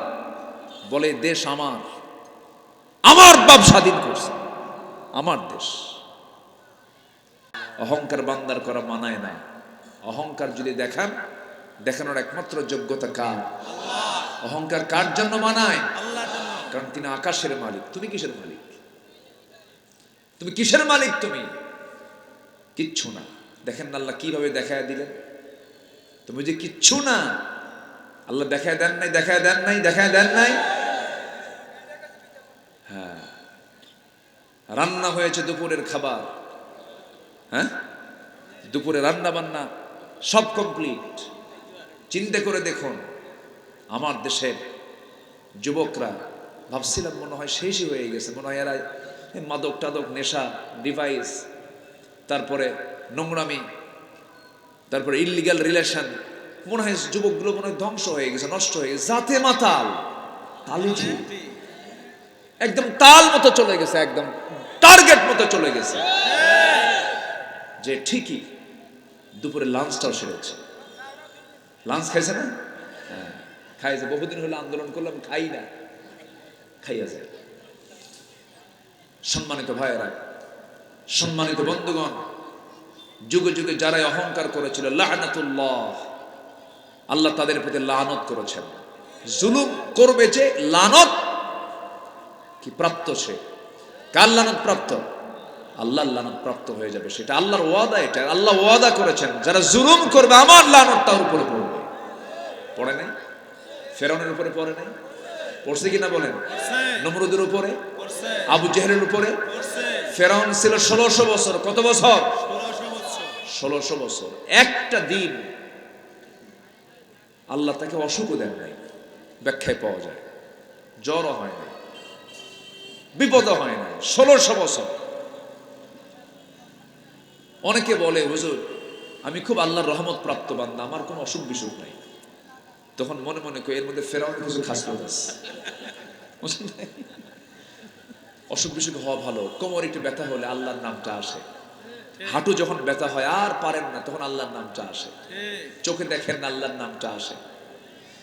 বলে দেশ আমার, আমার বাপ স্বাধীন করছে, আমার দেশ। অহংকার বান্দার করা মানায় না। অহংকার যদি দেখান, দেখানোর একমাত্র যোগ্যতা কার? অহংকার কার জন্য মানায়? আল্লাহর জন্য। কারণ তিনি আকাশের মালিক। তুমি কিসের মালিক? তুমি কিসের মালিক? তুমি কিচ্ছু না। দেখেন না আল্লাহ কিভাবে দেখায় দিলেন, তুমি যে কিচ্ছু না। আল্লাহ দেখায় দেন নাই, দেখায় দেন নাই, দেখায় দেন নাই। হ্যাঁ, রান্না হয়েছে দুপুরের খাবার, হ্যাঁ, দুপুরে রান্না বান্না সব কমপ্লিট। চিন্তা করে দেখুন, আমার দেশের যুবকরা, ভাবছিলাম মনে হয় শেষই হয়ে গেছে, মনে হয় এরা মাদক টাদক, নেশা, ডিভাইস, তারপরে নোংরামি, তারপরে ইল্লিগাল রিলেশন, মনে হয় যুবকগুলো মনে হয় ধ্বংস হয়ে গেছে, নষ্ট হয়ে গেছে। জাতে মাতাল, তালুজি, একদম তাল মতো চলে গেছে, একদম টার্গেট মতো চলে গেছে। যে ঠিকই দুপুরে লাঞ্চটাও সেরেছে। লাঞ্চ খাইছে না? হ্যাঁ, খাইছে। বহুদিন হলো আন্দোলন করলাম, খাই না, খাইয়া যায়। সম্মানিত ভাইয়েরা, সম্মানিত বন্ধুগণ, যুগে যুগে যারাই অহংকার করেছিল, লাআনাতুল্লাহ, আল্লাহ তাদের প্রতি লানত করেছেন। জুলুম করবে যে লানত কি প্রাপ্ত, সে কার লানত প্রাপ্ত? আল্লাহর লানত প্রাপ্ত হয়ে যাবে। সেটা আল্লাহর ওয়াদা। এটা আল্লাহ ওয়াদা করেছেন, যারা জুলুম করবে আমার লানত তার উপরে পড়বে। পড়ে নাই? ফেরাউনের উপরে পড়ে নাই? পড়ছে কিনা বলেন? নমরুদের উপরে, আবু জেহেলের উপরে। ফেরাউন ছিল 1600 বছর। কত বছর? 1600 বছর। একটা দিন আল্লাহ তাকে অসুখও দেন নাই, ব্যাখ্যায় পাওয়া যায়। জ্বরও হয় না, বিপদও হয় না, 1600 বছর। অনেকে বলে, হুজুর আমি খুব আল্লাহর রহমত প্রাপ্ত বান্দা, আমার কোনো অসুখ বিসুখ নাই। তখন মনে মনে কই, এর মধ্যে ফেরাউনের কিছু খাসলত আছে। অসুখ বিসুখ হওয়া ভালো। কোমর একটু ব্যথা হলে আল্লাহর নামটা আসে। হাঁটু যখন ব্যথা হয় আর পারেন না, তখন আল্লাহর নামটা আসে। চোখে দেখেন না, আল্লাহর নামটা আসে।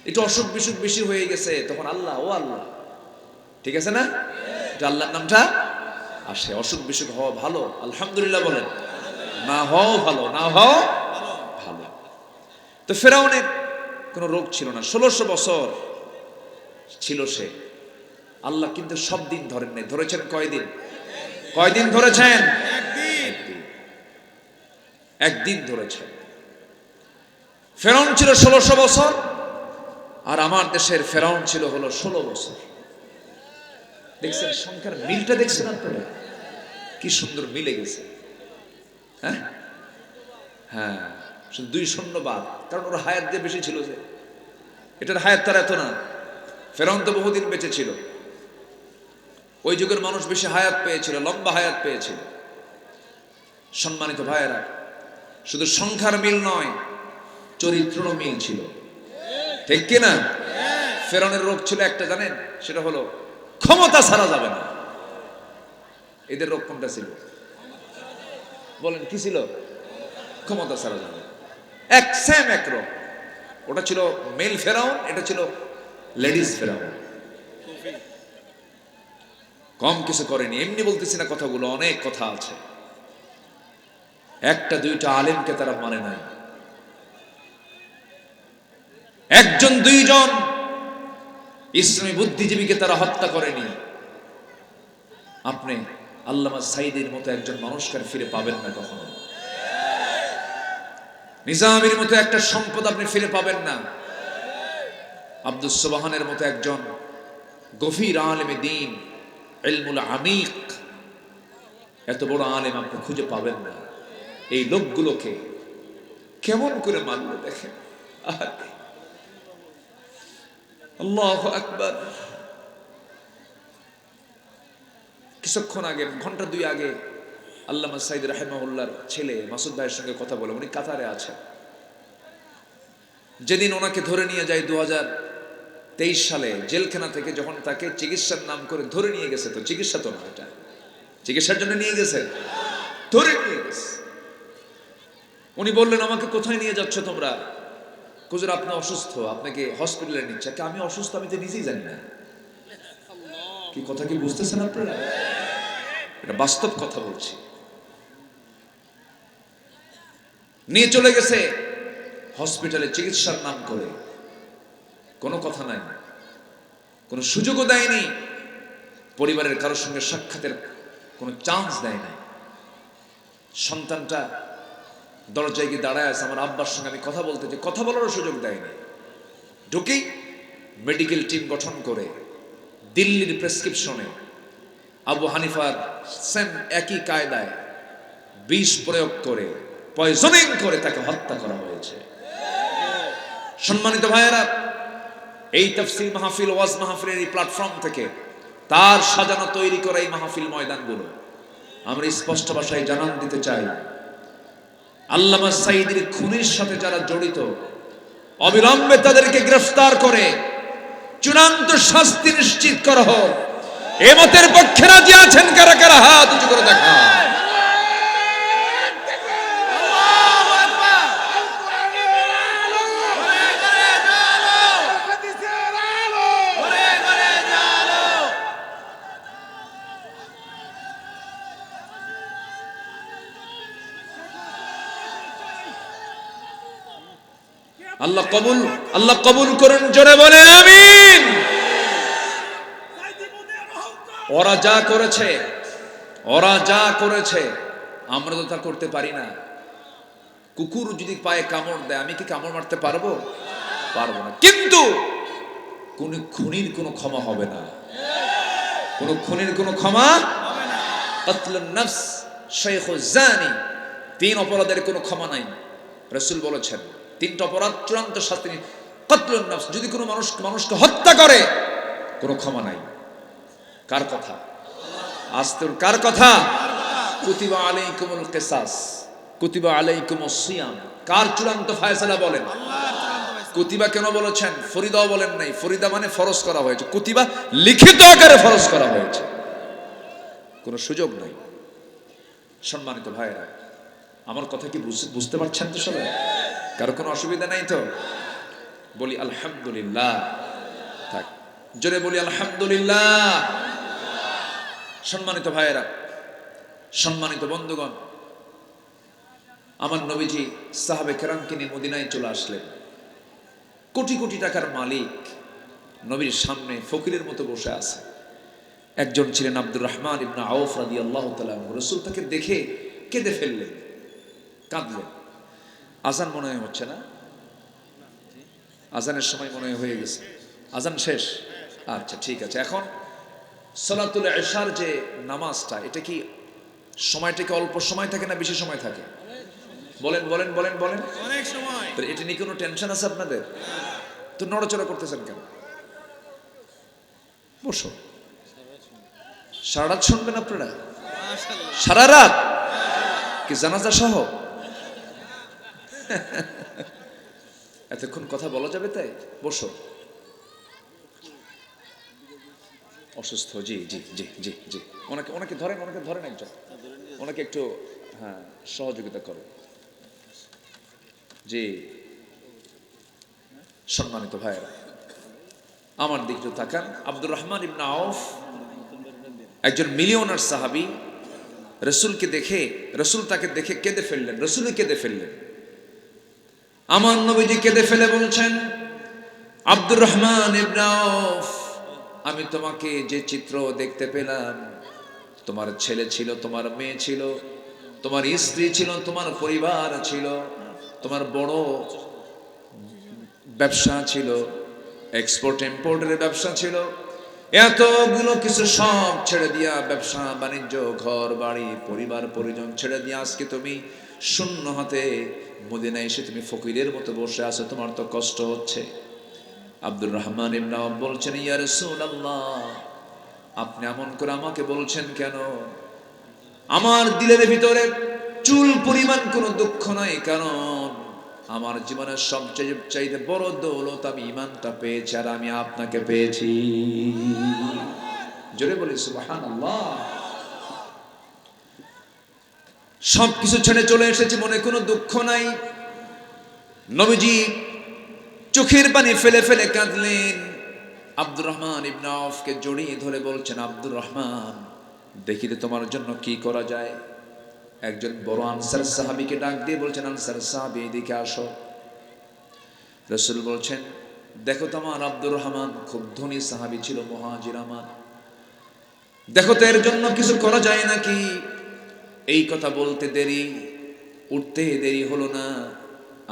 একটু অসুখ বিসুখ বেশি হয়ে গেছে, তখন আল্লাহ, ও আল্লাহ, ঠিক আছে না, এটা আল্লাহর নামটা আসে। অসুখ বিসুখ হওয়া ভালো, আলহামদুলিল্লাহ বলেন। না হও ভালো, না হও ভালো। তো ফেরাউনের কোনো রোগ ছিল না, 1600 বছর ছিল সে। আল্লাহ কিন্তু সব দিন ধরেন নাই। ধরেছেন কয়দিন? কয়দিন ধরেছেন? একদিন ধরেছেন। ফেরাউন ছিল 1600 বছর, আর আমার দেশের ফেরাউন ছিল হলো 16 বছর। দেখছেন সংখ্যার মিলটা? দেখছেন আপনারা কি সুন্দর মিলে গেছে? হ্যাঁ হ্যাঁ, শুধু 2 শূন্য বাদ, কারণ ওর হায়াত যে বেশি ছিল, যে এটার হায়াত তার এত না। ফেরাউন তো বহুদিন বেঁচে ছিল। ওই যুগের মানুষ বেশি হায়াত পেয়েছিল, লম্বা হায়াত পেয়েছিল। সম্মানিত ভাইয়েরা, শুধু সংখ্যার মিল নয়, চরিত্রেরও মিল ছিল, ঠিক কিনা? ফেরাউনের রোগ ছিল একটা, জানেন? সেটা হলো ক্ষমতা ছাড়া যাবে না। এদের রোগ কোনটা ছিল? বলেন কি ছিল? ক্ষমতা ছাড়া যাবে না। এক রোগ। ওটা ছিল মেল ফেরাউন, এটা ছিল লেডিস ফেরাউন। কম কিছু করেনি। এমনি বলতেছি না কথাগুলো, অনেক কথা আছে। একটা দুইটা আলেমকে তারা মানে নাই, একজন দুইজন ইসলামী বুদ্ধিজীবীকে তারা হত্যা করেনি। আপনি আল্লামা সাইদের মতো একজন মানুষকে ফিরে পাবেন না কখনো। নিজামীর মতো একটা সম্পদ আপনি ফিরে পাবেন না। আব্দুস সুবহানের মতো একজন গভীর আলেমে দ্বীন, ইলমুল আমিক, এত বড় আলেম আপনি খুঁজে পাবেন না। এই লোকগুলোকে কেমন করে মানলো দেখেন। আল্লাহু আকবার। কিছুক্ষণ আগে, ঘন্টা দুই আগে, আল্লামা সাইদ রাহিমাহুল্লাহর ছেলে মাসুদ ভাইয়ের সঙ্গে কথা বলে, উনি কাতারে আছেন। যেদিন ওনাকে ধরে নিয়ে যায় 2023 সালে জেলখানা থেকে, যখন তাকে চিকিৎসার নাম করে ধরে নিয়ে গেছে, তো চিকিৎসা তো না, এটা চিকিৎসার জন্য নিয়ে গেছে, ধরে নিয়ে গেছে। উনি বললেন, আমাকে কোথায় নিয়ে যাচ্ছ তোমরা? হুজুর আপনি অসুস্থ, আপনাকে হসপিটালে নিচ্ছে। আমি অসুস্থ, আমি তো নিজেই জানি না। কি কথা কি বুঝতেছেন আপনারা? এটা বাস্তব কথা বলছি। নিয়ে চলে গেছে হসপিটালে চিকিৎসার নাম করে, কোনো কথা নাই, কোনো সুযোগও দেয়নি, পরিবারের কারোর সঙ্গে সাক্ষাতের কোনো চান্স দেয় না। সন্তানটা দরজায় গিয়ে দাঁড়ায় আছে, আমার আব্বার সঙ্গে আমি কথা বলতে চাই, কথা বলারও সুযোগ দেয়নি। ঢুকেই মেডিকেল টিম গঠন করে দিল্লির প্রেসক্রিপশনে আবু হানিফার সেম একই কায়দায় বিষ প্রয়োগ করে, পয়জনিং করে তাকে হত্যা করা হয়েছে। সম্মানিত ভাইয়েরা, এই তাফসীর মাহফিল, ওয়াজ মাহফিলের এই প্ল্যাটফর্ম থেকে তার সাজানো তৈরি করা এই মাহফিল ময়দানগুলো আমরা স্পষ্ট ভাষায় জানান দিতে চাই, আল্লামা সাঈদীর খুনের সাথে যারা জড়িত, অবিলম্বে তাদেরকে গ্রেফতার করে চূড়ান্ত শাস্তি নিশ্চিত করা হোক। এ মতের পক্ষে রাজি আছেন কারা কারা? হাত উঁচু করে দেখা। আল্লাহ কবুল করুন, জোরে বলে আমিন। ওরা যা করেছে আমরা তো তা করতে পারি না। কুকুর যদি পায়ে কামড় দেয়, আমি কি কামড় মারতে পারবো? পারবো না। কিন্তু কোন খুনির কোনো ক্ষমা হবে না, কোন খুনির কোনো ক্ষমা হবে না। কাতলুন নফস, শাইখুজ জানি, 3 অপরাধের কোনো ক্ষমা নাই। রাসূল বলেছেন 3টা অপরাধ চূড়ান্ত শাস্তি। কাতলুন নফস, যদি কোনো মানুষকে হত্যা করে, কোনো ক্ষমা নাই। কার কথা? আস্তে, কার কথা? কুতিবা আলাইকুমুল কিসাস, কুতিবা আলাইকুমুস সিয়াম। কার চূড়ান্ত ফয়সালা বলেন? কুতিবা কেন বলেছেন? ফরিদাও বলেন নাই। ফরিদা মানে ফরজ করা হয়েছে, কুতিবা লিখিত আকারে ফরজ করা হয়েছে, কোনো সুযোগ নাই। সম্মানিত ভাইরা, আমার কথা কি বুঝতে পারছেন তো সবাই? কারো কোনো অসুবিধা নাই তো? বলি আলহামদুলিল্লাহ। থাক, জোরে বলি আলহামদুলিল্লাহ। সম্মানিত ভাইয়েরা, সম্মানিত বন্ধুগণ, আমার নবীজি সাহাবে কেরামকে নিয়ে মদিনায় চলে আসলেন। কোটি কোটি টাকার মালিক নবীর সামনে ফকিরের মতো বসে আছে। একজন ছিলেন আব্দুর রহমান ইবনে আউফ রাদিয়াল্লাহু তাআলা। রাসূল তাকে দেখে কেঁদে ফেললেন, কাঁদলেন। আজান মনে হয় হচ্ছে না? আজানের সময় মনে হয়ে গেছে। আজান শেষ? আচ্ছা ঠিক আছে। এখন সালাতুল ইশার যে নামাজটা, এটা কি সময়টা কি অল্প সময় থাকে না বেশি সময় থাকে? বলেন বলেন বলেন বলেন। অনেক সময়। তো এটা নিয়ে কোনো টেনশন আছে আপনাদের? তো নড়াচড়া করতেছেন কেন? বসো। সারা রাত শুনবেন আপনারা? সারা রাত কি জানাজা সহ? এতক্ষণ কথা বলা যাবে তাই? বসো। অসুস্থ, জি জি জি জি জি, ওনাকে ওনাকে ধরেন, ওনাকে ধরেন একজন, ওনাকে একটু হ্যাঁ সহযোগিতা করো। জি, সম্মানিত ভাইয়েরা আমার দিকে তাকান। আব্দুর রহমান ইবনে আউফ একজন মিলিয়নার সাহাবী, রসুলকে দেখে, রসুল তাকে দেখে কেঁদে ফেললেন, রসুলই কেঁদে ফেললেন। আমার নবীজি কেঁদে ফেলে বলছেন, আব্দুর রহমান ইবনে আউফ, আমি তোমাকে যে চিত্র দেখতে পেলাম, তোমার ছেলে ছিল, তোমার মেয়ে ছিল, তোমার স্ত্রী ছিল, তোমার পরিবার ছিল, তোমার বড় ব্যবসা ছিল, এক্সপোর্ট ইম্পোর্টের ব্যবসা ছিল, এতগুলো কিছু সব ছেড়ে দিয়া, ব্যবসা বাণিজ্য, ঘর বাড়ি, পরিবার পরিজন ছেড়ে দিয়া আজকে তুমি শূন্য হাতে মদিনায় এসে তুমি ফকিরের মতো বসে আছো, তোমার তো কষ্ট হচ্ছে। আব্দুর রহমান ইবনে আউফ বলছেন, ইয়া রাসূলুল্লাহ, আপনি এমন করে আমাকে বলছেন কেন? আমার দিলের ভিতরে চুল পরিমাণ কোনো দুঃখ নাই, কারণ আমার জীবনের সবচেয়ে চাইতে বড় দৌলত আমি ঈমানটা পেয়েছি, আর আমি আপনাকে পেয়েছি। জোরে বলি সুবহানাল্লাহ। সবকিছু ছেড়ে চলে এসেছি, মনে কোনো দুঃখ নাই। নবীজি চোখের পানি ফেলে ফেলে কাঁদলেন। আব্দুর রহমান ইবনে আউফকে জড়িয়ে ধরে বলছেন, আব্দুর রহমান, দেখি তো তোমার জন্য কি করা যায়। একজন বড় আনসার সাহাবীকে ডাক দিয়ে বলছেন, আনসার সাহাবী এদিকে আসো। রাসূল বলছেন, দেখো তো আমার আব্দুর রহমান খুব ধনী সাহাবী ছিল, মুহাজির আমার, দেখো তো এর জন্য কিছু করা যায় নাকি। এই কথা বলতে দেরি, উঠতে দেরি হলো না।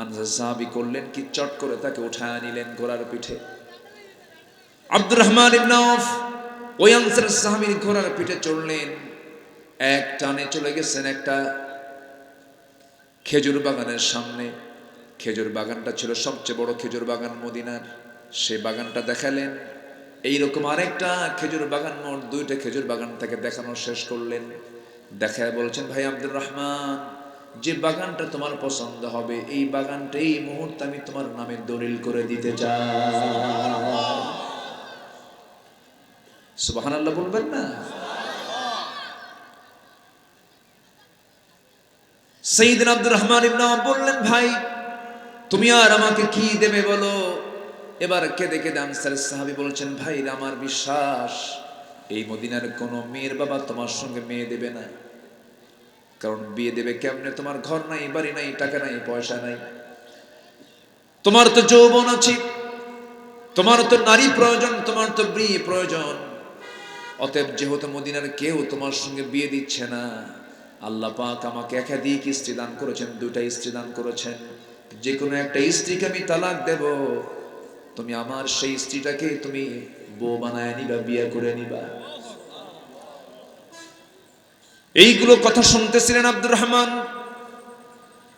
আনসার সাহাবী করলেন কি, চট করে তাকে উঠায় নিলেন ঘোড়ার পিঠে। আব্দুর রহমান ইবনে আউফ ওই আনসার সাহাবীর ঘোড়ার পিঠে চড়লেন, এক টানে চলে গেছেন একটা খেজুর বাগানের সামনে। খেজুর বাগানটা ছিল সবচেয়ে বড় খেজুর বাগান মদিনার। সেই বাগানটা দেখালেন। এইরকম আরেকটা খেজুর বাগান, মোট দুইটা খেজুর বাগান থেকে দেখানো শেষ করলেন। দেখায় বলছেন, ভাই আব্দুর রহমান, যে বাগানটা তোমার পছন্দ হবে, এই বাগানটা এই মুহূর্তে আমি তোমার নামে দলিল করে দিতে চাই। সুবহানাল্লাহ বলবেন না? সাইয়েদনা আব্দুর রহমান ইবনে আউফ বললেন, ভাই তুমি আর আমাকে কি দেবে বলো। এবার কেঁদে কেঁদে আনসার সাহাবী বলছেন, ভাই আমার বিশ্বাস, এই মদিনার কোন মেয়ের বাবা তোমার সঙ্গে মেয়ে দেবে না। কারণ বিয়ে দেবে কেমনে? তোমার ঘর নাই, বাড়ি নাই, টাকা নাই, পয়সা নাই, তোমার তো যৌবন আছে, তোমার তো নারী প্রয়োজন, তোমার তো বিয়ে প্রয়োজন। অতএব যেহেতু মদিনার কেউ তোমার সঙ্গে বিয়ে দিচ্ছে না, আল্লাহ পাক আমাকে একাধিক স্ত্রী দান করেছেন, দুইটা স্ত্রী দান করেছেন, যে কোনো একটা স্ত্রীকে আমি তালাক দেব, তুমি আমার সেই স্ত্রীটাকে তুমি বউ বানায় নিবা, বিয়ে করে নিবা। এইগুলো কথা শুনতেছিলেন আব্দুর রহমান।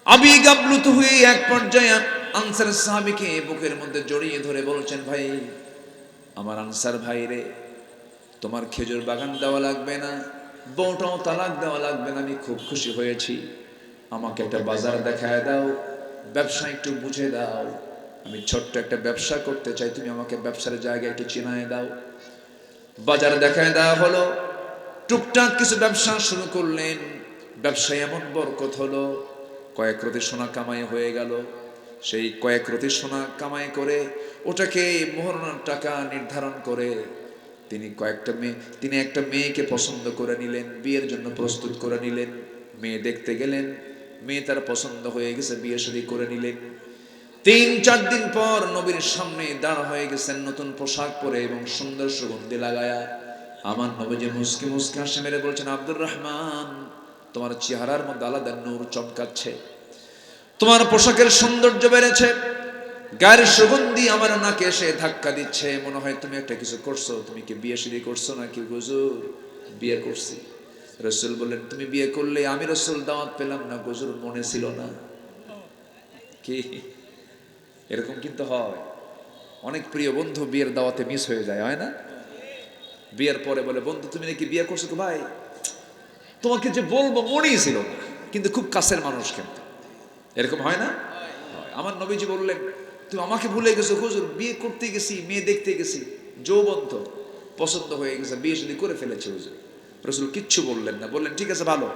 আবেগ আপ্লুত হয়ে এক পর্যায়ে আনসার সাহাবীকে বুকের মধ্যে জড়িয়ে ধরে বলছেন, ভাই আমার আনসার ভাই রে, তোমার খেজুর বাগান দেওয়া লাগবে না, বউটাও তালাক দেওয়া লাগবে না, আমি খুব খুশি হয়েছি। আমাকে একটা বাজার দেখায় দাও, ব্যবসা একটু বুঝে দাও, আমি ছোট্ট একটা ব্যবসা করতে চাই, তুমি আমাকে ব্যবসার জায়গায় একটু চিনায় দাও। বাজার দেখায় দেওয়া হলো, টুকটাক কিছু ব্যবসা শুরু করলেন। ব্যবসায় এমন বরকত হলো, কয়েক রতি সোনা কামাই হয়ে গেল। সেই কয়েক রতি সোনা কামাই করে ওটাকে মোহরানার টাকা নির্ধারণ করে তিনি একটা মেয়েকে পছন্দ করে নিলেন, বিয়ের জন্য প্রস্তুত করে নিলেন। মেয়ে দেখতে গেলেন, মেয়ে তার পছন্দ হয়ে গেছে, বিয়ে শাদী করে নিলেন। ৩-৪ দিন পর নবীর সামনে দাঁড়া হয়ে গেছেন নতুন পোশাক পরে এবং সুন্দর সুগন্ধি লাগায়া। আমার নবীজি মুস্কি মুস্কি হাসি মেরে বলছেন, আব্দুর রহমান, তোমার চেহারার মধ্যে আলাদা নূর চমকাচ্ছে, তোমার পোশাকের সৌন্দর্য বেড়েছে, গায়ের সুগন্ধি আমার নাকে এসে ধাক্কা দিচ্ছে, মনে হয় তুমি একটা কিছু করছো। তুমি কি বিয়ে শাদী করছো নাকি? হুজুর বিয়ে করছি। রাসূল বললেন, তুমি বিয়ে করলে? আমি রাসূল দাওয়াত পেলাম না, হুজুর মনে ছিল না। কি এরকম কিন্তু হয়, অনেক প্রিয় বন্ধু বিয়ের দাওয়াতে মিস হয়ে যায়, হয় না? বিয়ের পরে বলে, বন্ধু তুমি নাকি বিয়ে করছো? ভাই তোমাকে যে বলবো মনেই ছিল না, কিন্তু খুব কাছের মানুষ। কিন্তু এরকম হয় না? আমার নবীজি বললেন, তুমি আমাকে ভুলে গেছো হুজুর, বিয়ে করতে গেছি, মেয়ে দেখতে গেছি, যৌবন তো, পছন্দ হয়ে গেছে, বিয়ে শাদী করে ফেলেছে হুজুর। রাসূল কিচ্ছু বললেন না, বললেন ঠিক আছে ভালো।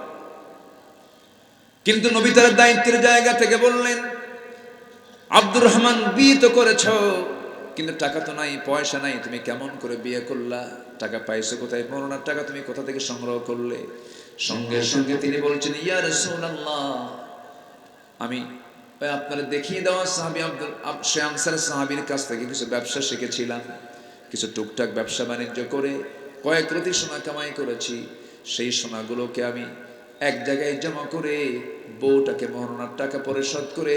কিন্তু নবী তার দায়িত্বের জায়গা থেকে বললেন, আব্দুর রহমান বিয়ে তো করেছো, কিন্তু টাকা তো নাই, পয়সা নাই, তুমি কেমন করে বিয়ে করলা? টাকা পাইছো কোথায়? মরণার টাকা তুমি কোথা থেকে সংগ্রহ করলে? সঙ্গে সঙ্গে তিনি বলছেন, ইয়া রাসূলুল্লাহ, আমি আপনারা দেখিয়ে দেওয়া সাহাবী সে আনসারের সাহাবীর কাছ থেকে কিছু ব্যবসা শিখেছিলাম, কিছু টুকটাক ব্যবসা বাণিজ্য করে কয়েক রতি সোনা কামাই করেছি। সেই সোনাগুলোকে আমি এক জায়গায় জমা করে বউটাকে মহরণার টাকা পরিশোধ করে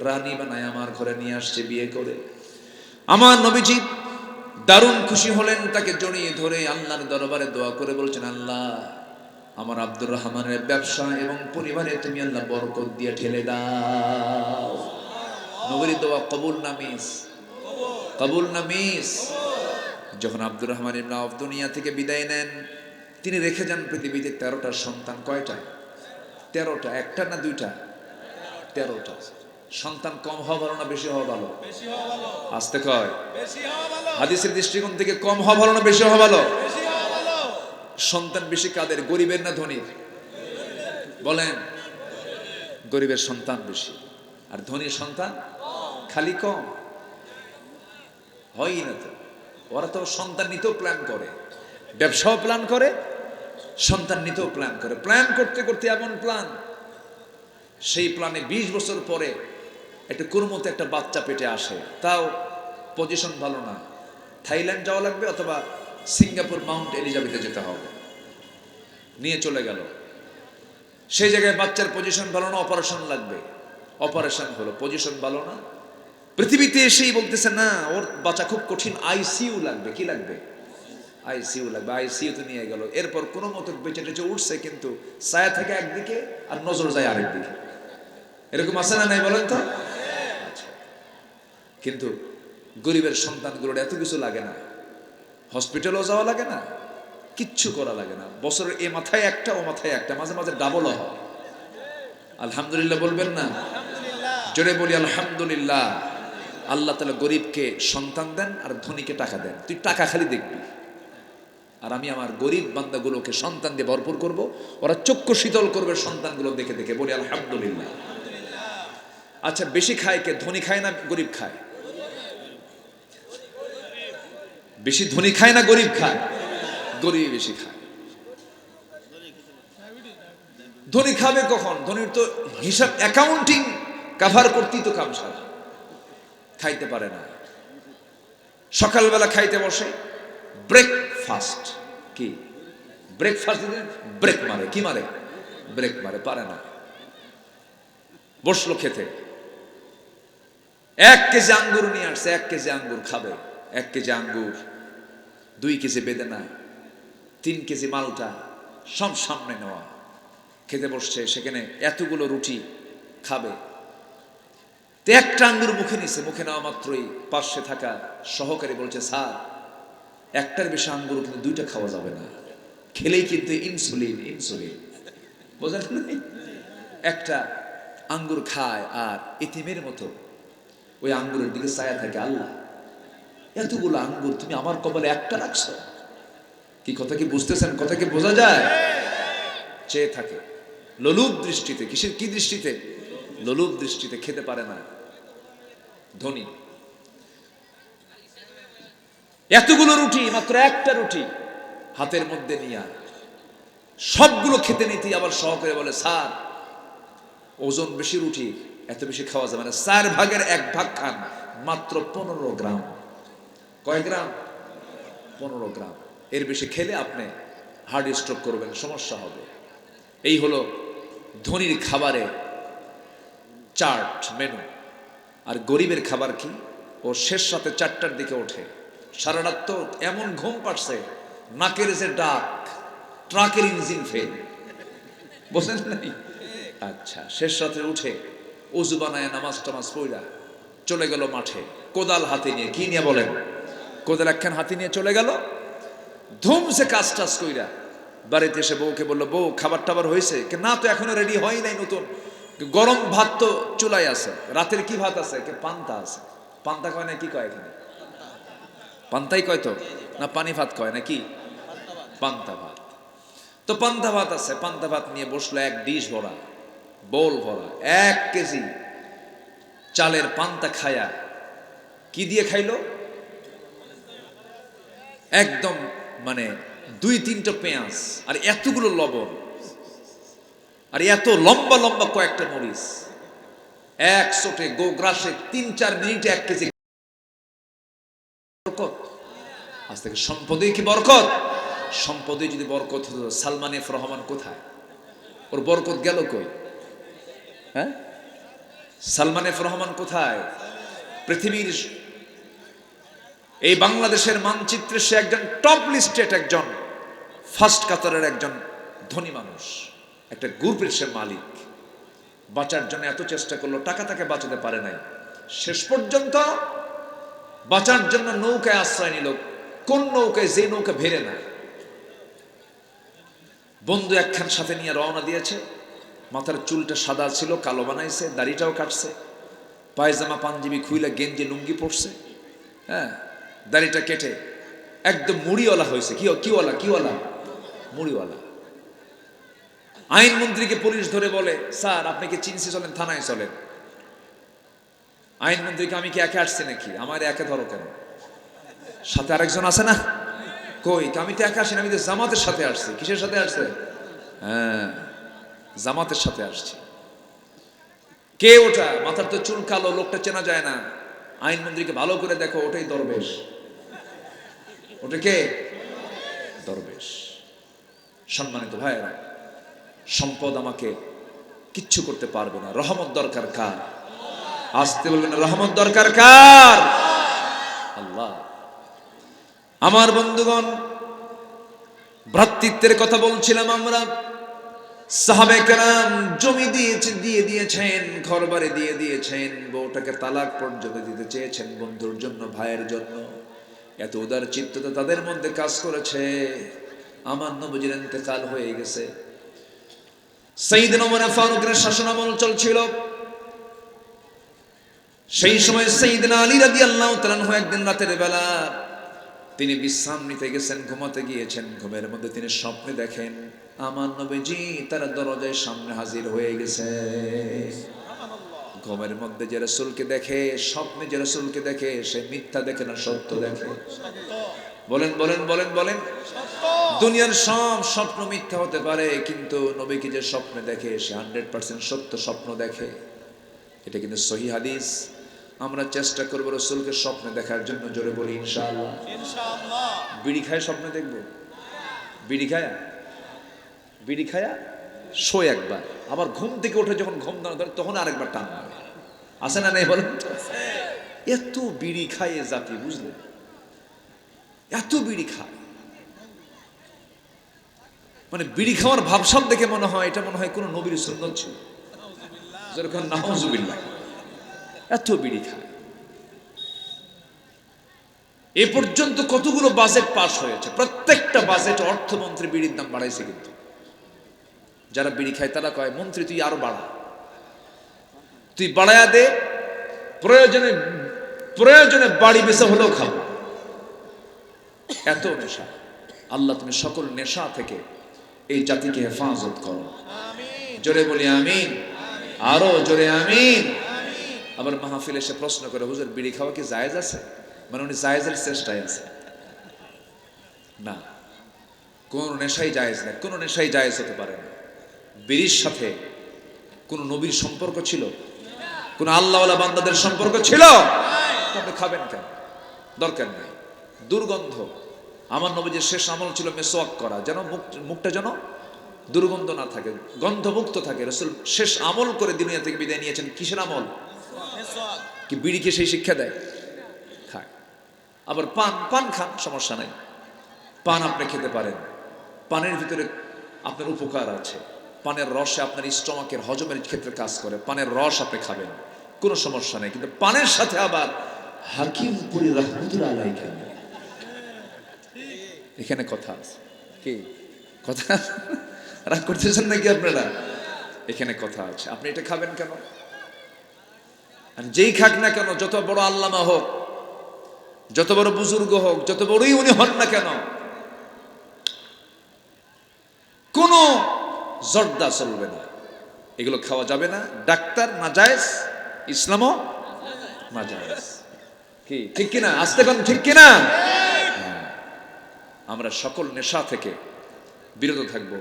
রানী বানায় আমার ঘরে নিয়ে আসছে বিয়ে করে। আমার নবীজি দারুণ খুশি হলেন, তাকে জড়িয়ে ধরে আল্লাহর দরবারে দোয়া করে বলছেন, আল্লাহ আমার আব্দুর রহমানের ব্যবসা এবং পরিবারে তুমি আল্লাহ বরকত দিয়ে ঠেলে দাও। নবীর দোয়া কবুল না মিস? কবুল না মিস? যখন আব্দুর রহমান ইবনে আওফ দুনিয়া থেকে বিদায় নেন, তিনি রেখে যান পৃথিবীতে 13টা সন্তান। কয়টা? 13টা। একটা না দুইটা? 13টা। সন্তান কম হওয়া ভালো না বেশি হওয়া ভালো? বেশি হওয়া ভালো। আসতে কয়। বেশি হওয়া ভালো। হাদিসের দৃষ্টিকোণ থেকে কম হওয়া ভালো না বেশি হওয়া ভালো? বেশি হওয়া ভালো। সন্তান বেশি কাদের? গরিবের না ধনীর? বলেন। গরিবের সন্তান বেশি, আর ধনীর সন্তান খালি কম। হয়ই না তো। ওরা তো সন্তান নিতেও প্ল্যান করে, ব্যবসাও প্ল্যান করে, সন্তান নিতেও প্ল্যান করে। প্ল্যান করতে করতে এমন প্ল্যান, সেই প্ল্যানে 20 বছর পরে একটা কুরমতে একটা বাচ্চা পেটে আসে, তাও পজিশন ভালো না, থাইল্যান্ড যাওয়া লাগবে অথবা সিঙ্গাপুর মাউন্ট এলিজাবেথে যেতে হবে। নিয়ে চলে গেল, সেই জায়গায় বাচ্চার পজিশন ভালো না, অপারেশন লাগবে। অপারেশন হলো, পজিশন ভালো না, পৃথিবীতে এসেই বলতেছে না ওর বাচ্চা খুব কঠিন, আইসিইউ লাগবে। কি লাগবে? আইসিইউ লাগবে। আইসিইউতে নিয়ে গেল। এরপর কোনো মতো বেঁচে টেচে উঠছে, কিন্তু ছায়া থাকে একদিকে আর নজর যায় আরেকদিকে। এরকম আছে না নাই বলেন তো? কিন্তু গরিবের সন্তানগুলোর এত কিছু লাগে না, হসপিটালও যাওয়া লাগে না, কিচ্ছু করা লাগে না। বছরের এ মাথায় একটা, ও মাথায় একটা, মাঝে মাঝে ডাবল হয়। আলহামদুলিল্লাহ বলবেন না? জোরে বলি আলহামদুলিল্লাহ। আল্লাহ তাআলা গরিবকে সন্তান দেন আর ধনীকে টাকা দেন। তুই টাকা খালি দেখবি, আর আমি আমার গরিব বান্দাগুলোকে সন্তান দিয়ে ভরপুর করব, ওরা চক্ষু শীতল করবে সন্তানগুলো দেখে দেখে। বলি আলহামদুলিল্লাহ। আচ্ছা, বেশি খায় কে? ধনী খায় না গরিব খায়? বেশি ধনী খায় না গরিব খায়? গরিব বেশি খায়। ধনী খাবে কখন? ধনীর তো হিসাব অ্যাকাউন্টিং কাভার করতেই তো কাম সারা, খাইতে পারে না। সকালবেলা খাইতে বসে, ব্রেকফাস্ট। কি ব্রেকফাস্ট? ব্রেক মারে। কি মারে? ব্রেক মারে, পারে না। বসলো খেতে, 1 কেজি আঙ্গুর নিয়ে আসছে, 1 কেজি আঙ্গুর খাবে। 1 কেজি আঙ্গুর, 2 কেজি বেদানা, 3 কেজি মালটা, সব সামনে নেওয়া। খেতে বসছে, সেখানে এতগুলো রুটি খাবে। তো একটা আঙ্গুর মুখে নিছে, মুখে নেওয়া মাত্রই পাশে থাকা সহকারী বলছে, স্যার একটার বেশি আঙ্গুর কিন্তু 2টা খাওয়া যাবে না, খেলেই কিন্তু ইনসুলিন। ইনসুলিন বোঝেন নাই? একটা আঙ্গুর খায় আর এতিমের মতো ওই আঙ্গুরের দিকে ছায়া থাকে। আল্লাহ, এতগুলো আঙ্গুর তুমি আমার কপালে একটা রাখছো। কি কথা কি বুঝতেছেন? কথা কি বোঝা যায়? চেয়ে থাকে লোলুপ দৃষ্টিতে। কিসের? কি দৃষ্টিতে? লোলুপ দৃষ্টিতে। খেতে পারে না ধনী। এতগুলো রুটি, মাত্র একটা রুটি হাতের মধ্যে নিয়ে সবগুলো খেতে নিতে আবার সহকারে বলে, স্যার ওজন বেশি, রুটি এত বেশি খাওয়া যাবে না, 4 ভাগের 1 ভাগ খান, মাত্র 15 গ্রাম। কয় গ্রাম? 15 গ্রাম। এর বেশি খেলে আপনি হার্ট স্ট্রোক করবেন, সমস্যা হবে। এই হলো ধনীর খাবারে চার্ট, মেনু। আর গরিবের খাবার কি? ও শেষ রাতে 4টার দিকে ওঠে, সারা রাত তো এমন ঘুম পাচ্ছে, নাকের যে ডাক, ট্রাকের ইঞ্জিন ফেল। বুঝলেন নাই? আচ্ছা, শেষ রাতে উঠে ওযু বানায় নামাজ টামাজ পড়া চলে গেল মাঠে, কোদাল হাতে নিয়ে। কি নিয়ে বলেন? কোদাল একখান হাতে নিয়ে চলে গেল, ধুমসে কাজ টাজ কইরা বাড়িতে এসে বউকে বললো, বউ খাবার টাবার হয়েছে? না, তো এখনো রেডি হয় নাই, নতুন গরম ভাত তো চুলায় আছে। রাতের কি ভাত আছে? পান্তা আছে। পান্তা কয় না? কি কয় এখানে? পান্তাই কয় তো। না পানি ভাত কয় নাকি? পান্তা ভাত। তো পান্তা ভাত আছে, পান্তা ভাত নিয়ে বসলো এক ডিশ ভরা, বোল ভরা, 1 কেজি চালের পান্তা খায়া কি দিয়ে খাইলো? একদম মানে 2-3টা পেঁয়াজ আর এতগুলো লবণ আর এত লম্বা লম্বা কয়েকটা মরিচ, এক চোটে গোগ্রাসে 3-4 মিনিটে 1 কেজি বরকত। আজ থেকে সম্পদে কি বরকত? সম্পদে যদি বরকত হতো, সালমান এফ রহমান কোথায়? ওর বরকত গেল কই? হ্যাঁ, সালমান এফ রহমান কোথায়? পৃথিবীর এই বাংলাদেশের মানচিত্রে সে একজন টপ লিস্টেড, একজন ফার্স্ট কাতারের একজন ধনী মানুষ, একটা গ্রুপের সে মালিক। বাঁচার জন্য এত চেষ্টা করলো, টাকা তাকে বাঁচাতে পারে নাই। শেষ পর্যন্ত বাঁচার জন্য নৌকায় আশ্রয় নিল। কোন নৌকায়? যে নৌকা ভেড়ে না। বন্ধু একখান সাথে নিয়ে রওনা দিয়েছে। মাথার চুলটা সাদা ছিল, কালো বানাইছে, দাড়িটাও কাটছে, পায়জামা পাঞ্জাবি খুইলা গেঞ্জি লুঙ্গি পড়ছে, হ্যাঁ, দাড়িটা কেটে একদম মুড়িওয়ালা হয়েছে। কিওয়ালা মুড়িওয়ালা। আইনমন্ত্রীকে পুলিশ ধরে বলে, স্যার আপনি কি চিনসি, চলেন থানায় চলেন। আইনমন্ত্রীকে, আমি কি একা আসছি নাকি? আমার একা ধরো কেন? সাথে আরেকজন আছে না? কই? আমি তো একা আসি না, আমি তো জামাতের সাথে আসছি। কিসের সাথে আসছে? হ্যাঁ, জামাতের সাথে আসছি। কে ওটা? মাথার তো চুল কালো, লোকটা চেনা যায় না। আইনমন্ত্রীকে ভালো করে দেখো, ওটাই দরবেশ। ওটা কে? দরবেশ। সম্মানিত ভাইয়েরা, সম্পদ আমাকে কিচ্ছু করতে পারবে না। রহমত দরকার কার? আসতে বলবেন, রহমত দরকার কার? আল্লাহ। আমার বন্ধুগণ, ভ্রাতৃত্বের কথা বলছিলাম আমরা। সাহাবে কেরাম জমি দিয়ে দিয়েছেন, ঘরবাড়ি দিয়ে দিয়েছেন, বউটাকে তালাক পর্যন্ত দিতে চেয়েছেন বন্ধুর জন্য, ভাইয়ের জন্য। এত উদার চিত্ততা তাদের মধ্যে কাজ করেছে। আমার নবীর ইন্তেকাল হয়ে গেছে। সাইয়েদনা ওমর ফারুকের শাসনামল চলছিল। সেই সময় সাইয়েদনা আলী রাদিয়াল্লাহু তাআলা আনহু একদিন রাতের বেলা তিনি বিশ্রাম নিতে গেছেন, ঘুমাতে গিয়েছেন। ঘুমের মধ্যে তিনি স্বপ্নে দেখেন আমার নবীজি তার দরজায় সামনে হাজির হয়ে গেছে। ঘুমের মধ্যে যে রাসূলকে দেখে, স্বপ্নে যে রাসূলকে দেখে, সে মিথ্যা দেখে না, সত্য দেখে। বলেন বলেন বলেন বলেন। দুনিয়ার সব স্বপ্ন মিথ্যা হতে পারে, কিন্তু নবীকে যে স্বপ্নে দেখে সে 100% সত্য স্বপ্ন দেখে। এটা কিন্তু সহিহ হাদিস। আমরা চেষ্টা করবো রাসূলকে স্বপ্নে দেখার জন্য। জোরে বলি ইনশাআল্লাহ। ইনশাআল্লাহ। বিড়ি খায় স্বপ্নে দেখবো? বিড়ি খায়া শোয় একবার, আবার ঘুম থেকে উঠে যখন ঘুম ধরে তখন আরেকবার টান মারে। আছে না নেই বলেন? এত বিড়ি খায় এ জাতি, বুঝলেন? এত বিড়ি খায়, মানে বিড়ি খাওয়ার ভাবসাব দেখে মনে হয় এটা মনে হয় কোন নবীর সুন্নাত ছিল। যেরকম নাউজুবিল্লাহ, এত বিড়ি খায়। এ পর্যন্ত কতগুলো বাজেট পাস হয়েছে, প্রত্যেকটা বাজেট অর্থমন্ত্রী বিড়ির দাম বাড়াইছে। কিন্তু যারা বিড়ি খায় তারা কয়, মন্ত্রী তুই আরো বাড়া, তুই বাড়ায়া দে, প্রয়োজনে বাড়ি বেচে হলেও খাবো। এত নেশা। আল্লাহ তুমি সকল নেশা থেকে এই জাতিকে হেফাজত করো। জোরে বলি আমিন, আরো জোরে আমিন। আবার মাহফিল এসে প্রশ্ন করে, হুজুর বিড়ি খাওয়া কি জায়েজ আছে? মানে উনি জায়েজের চেষ্টায় আছে না। কোন নেশাই জায়েজ না, কোন নেশাই জায়েজ হতে পারে না। বিড়ির সাথে কোন নবীর সম্পর্ক ছিল? কোন আল্লাহওয়ালা বান্দাদের সম্পর্ক ছিল? আপনি খাবেন কেন? দরকার নাই। দুর্গন্ধ। আমার নবীর শেষ আমল ছিল মেসওয়াক করা, যেন মুখটা যেন দুর্গন্ধ না থাকে, গন্ধমুক্ত থাকে। রাসূল শেষ আমল করে দুনিয়া থেকে বিদায় নিয়েছেন। কিসের আমল? কি বিড়িকে সেই শিক্ষা দেয়? খায়। আবার পান খান, সমস্যা নাই, পান আপনি খেতে পারেন। পানের ভিতরে আপনার উপকার আছে। পানের রসে আপনার স্টমাকের হজমের ক্ষেত্রে কাজ করে। পানের রস আপনি খাবেন, কোনো সমস্যা নেই। কিন্তু পানের সাথে আবার হাকিমপুরি রাহমাতুল্লাহ আলাইহি খান, এখানে কথা আছে। কি কথা? রাগ করতেছেন নাকি আপনারা? এখানে কথা আছে। আপনি এটা খাবেন কেন? আর যেই খাক না কেন, যত বড় আল্লামা হোক, যত বড় বুজুর্গ হোক, যত বড়ই উনি হন না কেন, কোনো জর্দা চলবে না, এগুলো খাওয়া যাবে না। ডাক্তার নাজায়েজ, ইসলামও নাজায়েজ। কি ঠিক কিনা? আস্তে কোন ঠিক কিনা? আমরা সকল নেশা থেকে বিরত থাকবো।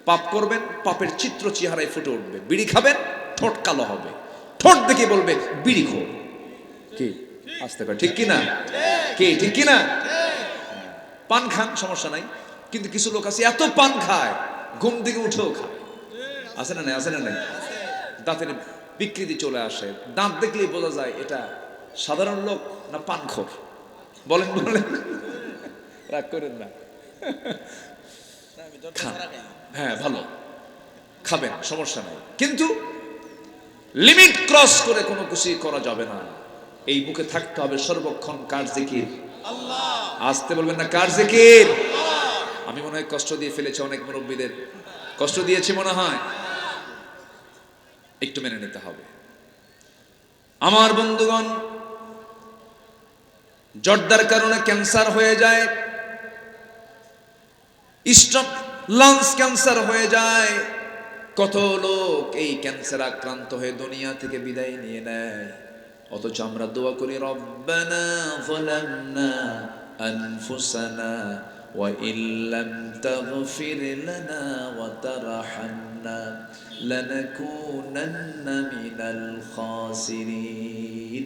পাপ করবেন, পাপের চিত্র চেহারায় ফুটে উঠবে। বিড়ি খাবেন, ঠোঁট কালো হবে, ঠোঁট দেখে বলবে বিড়ি খোর। কি আস্তে করে ঠিক কিনা? কি ঠিক কিনা? পান খান, সমস্যা নাই, কিন্তু কিছু লোক আছে এত পান খায় ঘুম থেকে উঠেও খায়। আছে না নাই? আছে না নাই? দাঁতের বিকৃতি চলে আসে, দাঁত দেখলেই বোঝা যায় এটা সাধারণ লোক না পানখোর। বলেন বলেন, রাগ করেন না। খান, হ্যাঁ ভালো, খাবেন, সমস্যা নাই, কিন্তু লিমিট ক্রস করে কোনো কিছুই করা যাবে না। এই মুখে থাকতে হবে সর্বক্ষণ কার জিকির? আসতে বলবেন না, কার জিকির? আমি মনে হয় কষ্ট দিয়ে ফেলেছি অনেক মুরব্বীদের, কষ্ট দিয়েছি মনে হয়, একটু মেনে নিতে হবে। আমার বন্ধুগণ, জর্দার কারণে ক্যান্সার হয়ে যায়, স্ট্রোক, লাংস ক্যান্সার হয়ে যায়। কত লোক এই ক্যান্সার আক্রান্ত হয়ে দুনিয়া থেকে বিদায় নিয়ে নেয়, অথচ আমরা দোয়া করি রব্বানা যালামনা আনফুসানা ওয়া ইল্লাম তাগফির লানা ওয়া তারহামনা লানাকুনান্না মিনাল খাসিরিন।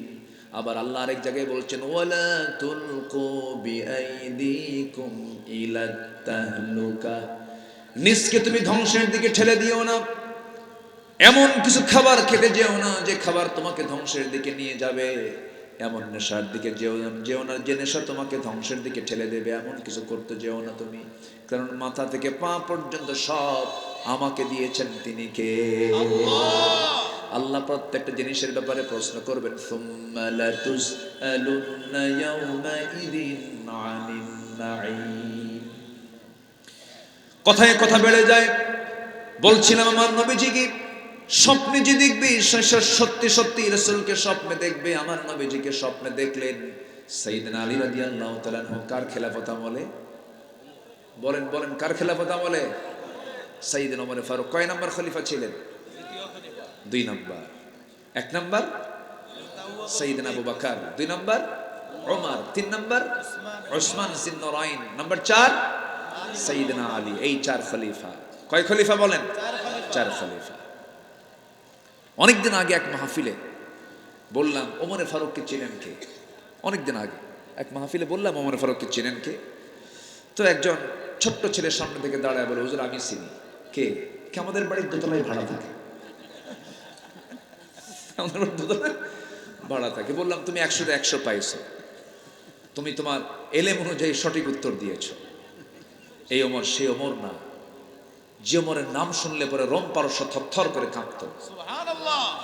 আবার আল্লাহ আরেক জায়গায় বলছেন ওয়ালা তুলকু বিআইদিকুম ইলাত তাহলুকা, নিজকে তুমি ধ্বংসের দিকে ঠেলে দিও না। এমন কিছু খাবার খেতে যেও না যে খাবার তোমাকে ধ্বংসের দিকে নিয়ে যাবে। এমন নেশার দিকে যেও না যে নেশা তোমাকে ধ্বংসের দিকে ঠেলে দেবে। এমন কিছু করতে যেও না তুমি, কারণ মাথা থেকে পা পর্যন্ত সব আমাকে দিয়েছেন তিনি কে? আল্লাহ প্রত্যেকটা জিনিসের ব্যাপারে প্রশ্ন করবেন। সুম্মা লাতুসআলুন্না ইয়াওমাইযিন আনিন নাঈম। কথায় কথা বেড়ে যায়। বলছিলাম আমার নবীজি কি স্বপ্নে যে দেখবে, সত্যি সত্যি রাসূলকে স্বপ্নে দেখবে। আমার নবীজিকে স্বপ্নে দেখলেন সাইয়েদনা আলী রাদিয়াল্লাহু তাআলা আনহু কার খেলাফত আমলে? বলেন বলেন, কার খেলাফত আমলে? সাইয়েদনা ওমর ফারুক কয় নাম্বার খলিফা ছিলেন? 2 নাম্বার। 1 নাম্বার সাইয়েদনা Abu Bakr, 2 number Omar, 3 number Usman জিন্নুরাইন, নাম্বার 4 সাইয়েদনা আলী। এই 4 খলিফা। কয় খলিফা বলেন? 4 খলিফা। অনেকদিন আগে এক মাহফিলে বললাম ওমরে ফারুককে চেনেন কে? অনেকদিন আগে এক মাহফিলে বললাম ওমরে ফারুককে চেনেন কে? তো একজন ছোট্ট ছেলের সামনে থেকে দাঁড়ায় বলে হুজুর আমি চিনি। কে? কে? আমাদের বাড়ির দোতলায় ভাড়া থাকে, আমাদের বাড়ির দোতলায় ভাড়া থাকে। বললাম তুমি 100 তে 100 পাইছো, তুমি তোমার এলেম অনুযায়ী সঠিক উত্তর দিয়েছ। এই ওমর সে ওমর না যে ওমরের নাম শুনলে পরে রোম পারস্য থরথর করে কাঁপতো,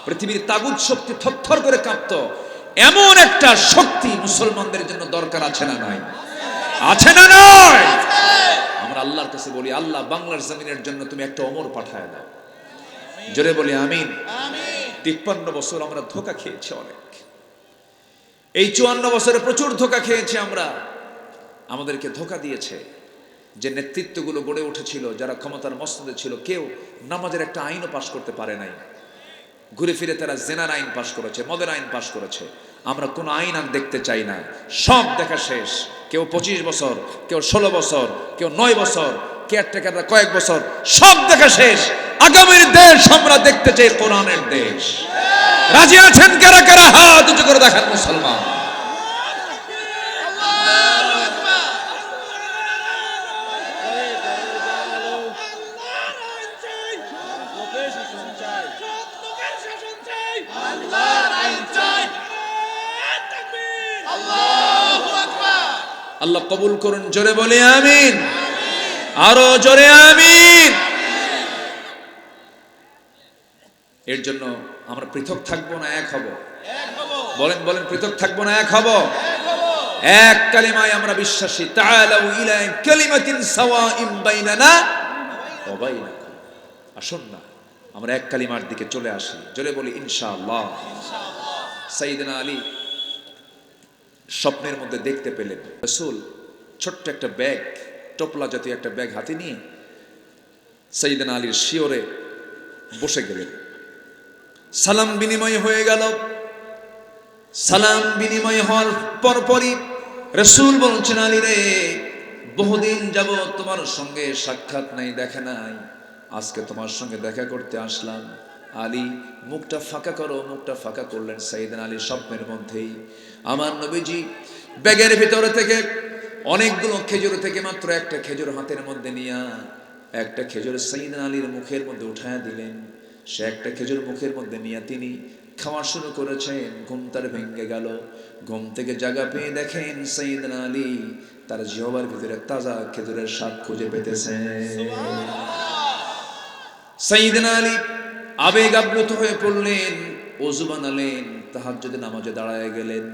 পৃথিবীর তাগুত শক্তি থরথর করে কাঁপতো। এমন একটা শক্তি মুসলমানদের জন্য দরকার আছে না নাই? আছে না নয়? আমরা আল্লাহর কাছে বলি আল্লাহ বাংলার জমিনের জন্য তুমি একটা ওমর পাঠায় দাও। জোরে বলি আমিন। 53 বছর আমরা ধোঁকা খেয়েছি অনেক। এই 54 বছরে প্রচুর ধোঁকা খেয়েছি আমরা। আমাদেরকে ধোঁকা দিয়েছে যে নেতৃত্বগুলো গড়ে উঠেছিল, যারা ক্ষমতার মসনদে ছিল, কেউ নামাজের একটা আইনও পাশ করতে পারে নাই। ঘুরে ফিরে তারা জেনার আইন পাশ করেছে, মদের আইন পাশ করেছে। আমরা কোনো আইন আর দেখতে চাই না, সব দেখা শেষ। কেউ 25 বছর, কেউ 16 বছর, কেউ 9 বছর, কেয়ারটেকাররা কয়েক বছর, সব দেখা শেষ। আগামীর দেশ আমরা দেখতে চাই কোরআনের দেশ। রাজি আছেন কারা কারা? হাত উঁচু করে দেখান মুসলমান। আল্লাহ কবুল করুন। জোরে বলে আমিন। আরো জোরে আমিন। এর জন্য আমরা পৃথক থাকবো না এক হব? বলেন বলেন, পৃথক থাকবো না এক হব? এক কালিমায় আমরা বিশ্বাসী। তাআলাউ ইলা কালিমাতিন সাওয়াইন বাইনানা ওয়া বাইনাকুম। আসুন না আমরা এক কালিমার দিকে চলে আসি। জোরে বলি ইনশাআল্লাহ। সাইয়েদনা আলী স্বপ্নের মধ্যে দেখতে পেলেন রাসূল ছোট্ট একটা ব্যাগ, টোপলা জাতীয় একটা ব্যাগ হাতে নিয়ে সাইয়েদনা আলীর শিয়রে বসে গেলেন। সালাম বিনিময় হয়ে গেল। সালাম বিনিময় হওয়ার পরপরই রাসূল বলছেন, আলী রে, বহুদিন যাবত তোমার সঙ্গে সাক্ষাৎ নাই, দেখা নাই, আজকে তোমার সঙ্গে দেখা করতে আসলাম। আলী, মুখটা ফাঁকা করো। মুখটা ফাঁকা করলেন সাইয়েদনা আলী স্বপ্নের মধ্যেই। আমার নবীজি ব্যাগের ভিতরে থেকে অনেকগুলো খেজুর থেকে মাত্র একটা খেজুর হাতের মধ্যে নিয়ে একটা খেজুর সাইয়েদনা আলীর মুখের মধ্যে উঠায় দিলেন। সে একটা খেজুর মুখের মধ্যে নিয়ে তিনি খাওয়া শুরু করেছেন। ঘুম তার ভেঙে গেল। ঘুম থেকে জাগা পেয়ে দেখেন সাইয়েদনা আলী তার জিহ্বার ভিতরে তাজা খেজুরের স্বাদ খুঁজে পেতেছেন। সাইয়েদনা আলী আবেগ আপ্লুত হয়ে পড়লেন, ওযু বানালেন, তাহাজ্জুদের নামাজে দাঁড়ায় গেলেন।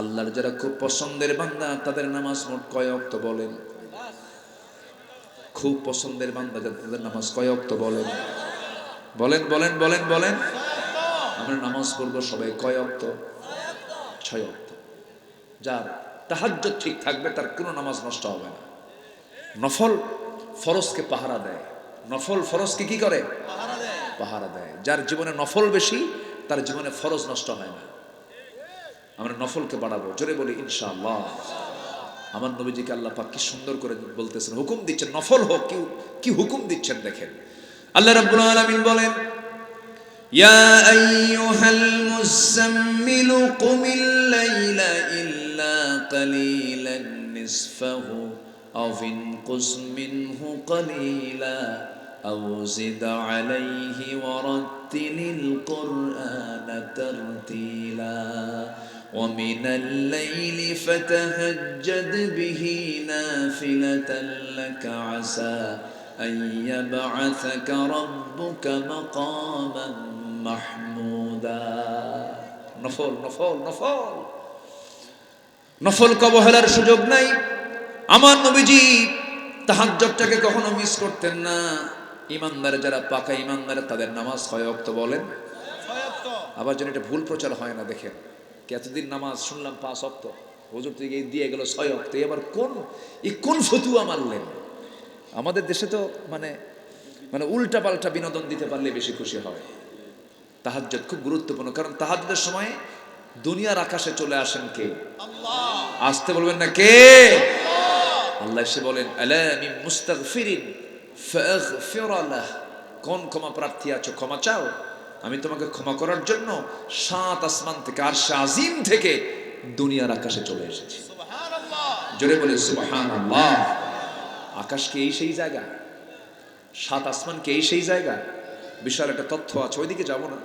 আল্লাহর যারা খুব পছন্দের বান্দা তাদের নামাজ মোট কয় ওয়াক্ত বলেন? খুব পছন্দের বান্দা তাদের নামাজ কয় ওয়াক্ত বলেন? বলেন বলেন বলেন বলেন। আমরা নামাজ পড়বো সবাই কয় ওয়াক্ত? 6 ওয়াক্ত। যার তাহাজ্জুদ ঠিক থাকবে তার কোনো নামাজ নষ্ট হবে না। নফল ফরজকে পাহারা দেয়। নফল ফরজকে কি করে? পাহারা দেয়। যার জীবনে নফল বেশি তার জীবনে ফরজ নষ্ট হয় না। আমরা নফলকে বাড়াবো, জোরে বলি ইনশাআল্লাহ। আমার নবীজিকে আল্লাহ পাক কি সুন্দর করে বলতেছেন, হুকুম দিচ্ছেন নফল হোক। কি হুকুম দিচ্ছেন দেখেন। আল্লাহ রাব্বুল আলামিন বলেন, ইয়া আইয়ুহাল মুযাম্মিলু কুমিল লাইলা ইল্লা কালিলান নিসফাহু আও ইনকুস মিনহু কালিলা আও জিদ আলাইহি ওয়ারাত্তিলিল কুরআনা তারতিলা ومن الليل فتهجد به نافلة لك عسى أن يبعثك ربك مقاما محمودا। নফল নফল নফল নফল কবহেলার সুযোগ নাই। আমার নবীজি তাহাজ্জুদটাকে কখনো মিস করতেন না। ইমানদার যারা পাকা ইমানদার তাদের নামাজ কয় ওয়াক্ত বলেন? আবার যেন এটা ভুল প্রচার হয় না। দেখেন এতদিন নামাজ শুনলাম 5 ওয়াক্ত, হুজুর থেকে দিয়ে গেল 6 ওয়াক্ত। এবার কোন ফতুয়া মারলেন? আমাদের দেশে তো মানে উল্টা পাল্টা বিনোদন দিতে পারলে বেশি খুশি হয়। তাহাজ্জুদ খুব গুরুত্বপূর্ণ, কারণ তাহাজ্জুদের সময় দুনিয়ার আকাশে চলে আসেন কে? আল্লাহ। আসতে বলবেন না কে? আল্লাহ এসে বলেন, আলা মিন মুস্তাগফিরিন ফাগফির লাহ, কোন ক্ষমা প্রার্থী আছো ক্ষমা চাও, আমি তোমাকে ক্ষমা করার জন্য 7 আসমান থেকে আরশে আজিম থেকে দুনিয়ার আকাশে চলে এসেছি। সুবহানাল্লাহ, জোরে বলে সুবহানাল্লাহ। আকাশ কি এই সেই জায়গা? 7 আসমান কি এই সেই জায়গা? বিশাল একটা তথ্য আছে, ওইদিকে যাব না,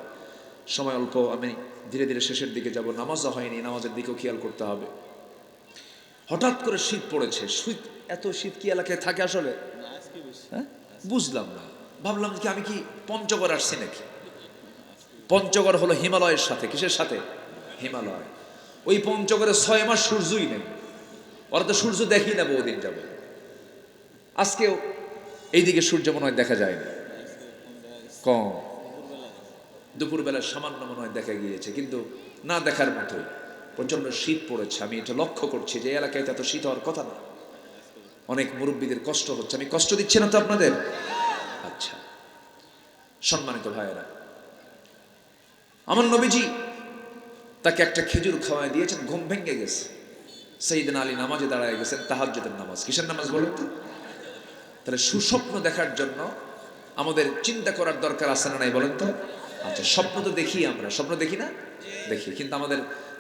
সময় অল্প, আমি ধীরে ধীরে শেষের দিকে যাব। নামাজও হয়নি, নামাজের দিকেও খেয়াল করতে হবে। হঠাৎ করে শীত পড়েছে। এত শীত কি এলাকায় থাকে আসলে? হ্যাঁ, বুঝলাম না। ভাবলাম কি আমি কি পঞ্চগড় আসছি নাকি? পঞ্চগড় হলো হিমালয়ের সাথে। কিসের সাথে? হিমালয়। ওই পঞ্চগড়ে 6 মাস সূর্যই নেই। ওরা তো সূর্য দেখি না বহুদিন যাবে। আজকেও এইদিকে সূর্য মনে হয় দেখা যায় না, কম। দুপুরবেলা সামান্য মনে হয় দেখা গিয়েছে, কিন্তু না দেখার মতোই। প্রচন্ড শীত পড়েছে। আমি এটা লক্ষ্য করছি যে এলাকায় এত শীত হওয়ার কথা না। অনেক মুরব্বীদের কষ্ট হচ্ছে। আমি কষ্ট দিচ্ছি না তো আপনাদের? আচ্ছা, সম্মানিত ভাইয়েরা, আমার নবীজি তাকে একটা খেজুর খাওয়ায় দিয়েছেন। ঘুম ভেঙে গেছে। সাইয়েদনা আলী নামাজে দাঁড়ায় গেছেন, তাহাজ্জুদের নামাজ। কিসের নামাজ বলেন তো? তাহলে সুস্বপ্ন দেখার জন্য আমাদের চিন্তা করার দরকার আছে না নাই বলেন তো? আচ্ছা, স্বপ্ন তো দেখি আমরা, স্বপ্ন দেখি না? দেখি, কিন্তু আমাদের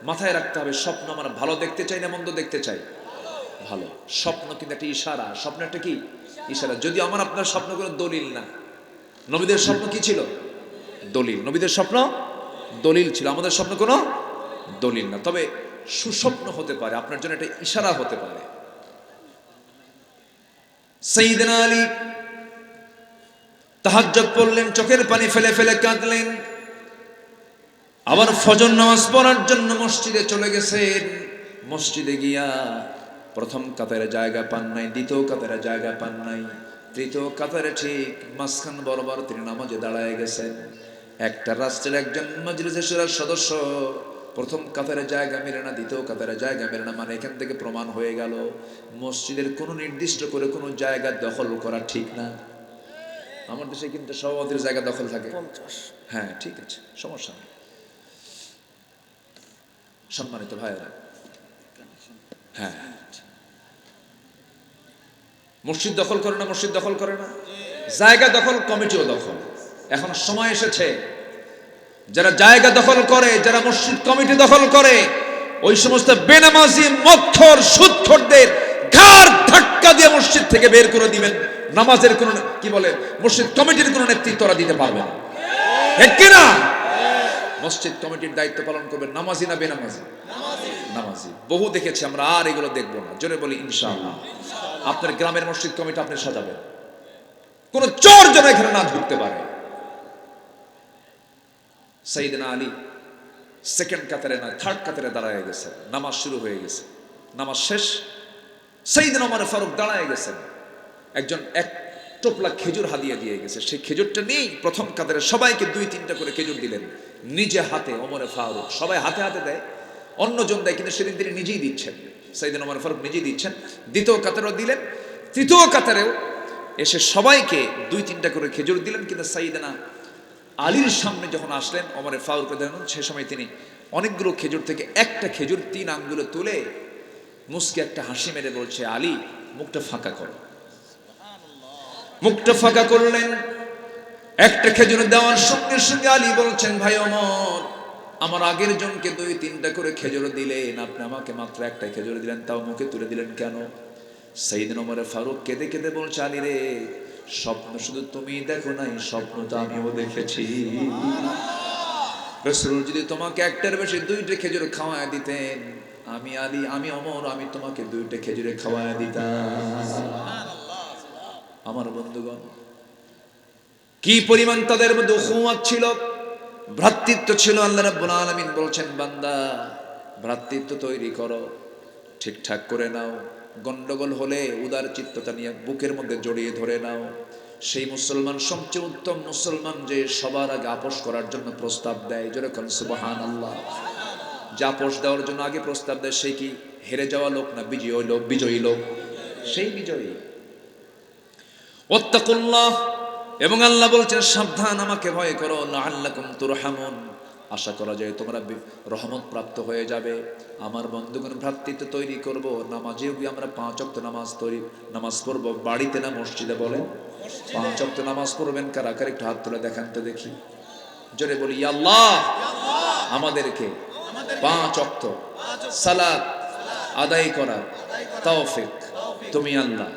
মাথায় রাখতে হবে স্বপ্ন আমরা ভালো দেখতে চাই না মন্দ দেখতে চাই? ভালো। স্বপ্ন কিন্তু একটা ইশারা। স্বপ্ন একটা কি? ইশারা। যদি আমার আপনার স্বপ্ন কোনো দলিল না। নবীদের স্বপ্ন কি ছিল? দলিল। নবীদের স্বপ্ন দলিল ছিল। আমাদের স্বপ্ন কোনো দলিল না, তবে সুস্বপ্ন হতে পারে, আপনার জন্য একটা ইশারা হতে পারে। সাইয়েদনা আলী তাহাজ্জুদ পড়লেন, চোখের পানি ফেলে ফেলে কাঁদলেন। আবার ফজর নামাজ পড়ার জন্য মসজিদে চলে গেছেন। মসজিদে গিয়া প্রথম কাতারে জায়গা পান নাই, দ্বিতীয় কাতারে জায়গা পান নাই, তৃতীয় কাতারে ঠিক মাঝখান বরাবর তিনি নামাজে দাঁড়ায় গেছেন। একটা রাষ্ট্রের একজন মজলিসে শুরার সদস্য প্রথম কাতারে জায়গা মেলে না, দ্বিতীয় কাতারে জায়গা মেলে না, মানে এখান থেকে প্রমাণ হয়ে গেল মসজিদের কোনো নির্দিষ্ট করে কোনো জায়গা দখল করা ঠিক না। আমার দেশে কিন্তু সভাপতির জায়গা দখল থাকে। হ্যাঁ ঠিক আছে, সমস্যা নেই। সম্মানিত ভাইয়েরা, হ্যাঁ মসজিদ দখল করে না, মসজিদ দখল করে না, জায়গা দখল, কমিটিও দখল। এখন সময় এসেছে যারা জায়গা দখল করে, যারা মসজিদ কমিটি দখল করে, ওই সমস্ত বেনামাজি মক্খর সুদখোরদের ঘাড় ধাক্কা দিয়ে মসজিদ থেকে বের করে দিবেন। নামাজের কোন কি বলে মসজিদ কমিটির কোন নেতৃত্ব ওরা দিতে পারবে না, ঠিক কিনা? মসজিদ কমিটির দায়িত্ব পালন করবে নামাজি না বেনামাজি? নামাজি। বহু দেখেছি আমরা, আর এগুলো দেখবো না। জোরে বলি ইনশাআল্লাহ। আপনার গ্রামের মসজিদ কমিটি আপনি সাজাবেন, কোন চোর যেন এখানে না ঢুকতে পারে। সাইয়েদনা আলী সেকেন্ড কাতারে না থার্ড কাতারে দাঁড়ায় গেছেন, নামাজ শুরু হয়ে গেছে, নামাজ শেষ। সাইয়েদনা ওমর ফারুক দাঁড়ায় গেছেন, একজন এক টোপলা খেজুর হাদিয়া দিয়ে গেছে। সেই খেজুরটা নিয়ে প্রথম কাতারে সবাইকে 2-3টা করে খেজুর দিলেন নিজে হাতে। ওমর ফারুক সবাই হাতে হাতে দেয়, অন্যজন দেয়, কিন্তু সেদিন তিনি নিজেই দিচ্ছেন। সাইয়েদনা ওমর ফারুক নিজেই দিচ্ছেন। দ্বিতীয় কাতারেও দিলেন, তৃতীয় কাতারেও এসে সবাইকে 2-3টা করে খেজুর দিলেন। কিন্তু সাইয়েদনা আলীর সামনে যখন আসলেন ওমর ফারুক দেখুন, সে সময় তিনি অনেকগুলো খেজুর থেকে একটা খেজুর 3 আঙ্গুলে তুলে মুস্কি একটা হাসি মেরে বলছে, আলী মুখটা ফাঁকা করো। মুখটা ফাঁকা করলেন। একটা খেজুর দেওয়ার সঙ্গে সঙ্গে আলী বলছেন, ভাই ওমর, আমার আগের জনকে 2-3টা করে খেজুর দিলেন, আপনি আমাকে মাত্র একটা খেজুর দিলেন, তাও মুখে তুলে দিলেন কেন? সাইয়েদনা ওমর ফারুক কেঁদে কেঁদে বলছে, আলী রে, স্বপ্ন শুধু তুমি দেখো নাই, স্বপ্ন তো আমিও দেখেছি। রাসূল যদি তোমাকে একটার বেশি 2টা খেজুর খাওয়ায় দিতেন, আমি আলী, আমি ওমর, আমি তোমাকে 2টা খেজুরে খাওয়ায় দিতাম। আমার বন্ধুগণ, কি পরিমাণ তাদের মধ্যে উখুওয়াত ছিল, ভ্রাতৃত্ব ছিল। আল্লাহ রাব্বুল আলামিন বলছেন, বান্দা ভ্রাতৃত্ব তৈরি করো, ঠিকঠাক করে নাও। গন্ডগোল হলে উদার চিত্ততা নিয়ে বুকের মধ্যে জড়িয়ে ধরে নাও। সেই মুসলমান সবচেয়ে উত্তম মুসলমান যে সবার আগে আপোষ করার জন্য প্রস্তাব দেয়। যেরকম সুবহানাল্লাহ, যে আপোষ দেওয়ার জন্য আগে প্রস্তাব দেয়, সেই কি হেরে যাওয়া লোক না বিজয়ী লোক? বিজয়ী লোক, সেই বিজয়ী। ওয়াত্তাকুল্লাহ, এবং আল্লাহ বলছেন সাবধান, আমাকে ভয় করো। লাআল্লাকুম তুরহামুন, আশা করা যায় তোমরা রহমত প্রাপ্ত হয়ে যাবে। আমার বন্ধুগণ, ভ্রাতৃত্ব তৈরি করব। নামাজেও আমরা 5 ওয়াক্ত নামাজ পড়ব, বাড়িতে না মসজিদে? বলেন 5 ওয়াক্ত নামাজ পড়বেন কারা কারা? একটু হাত তুলে দেখান তো দেখি। জোরে বলি, ইয়া আল্লাহ, আমাদেরকে 5 ওয়াক্ত সালাত আদায় করার তৌফিক তুমি আল্লাহ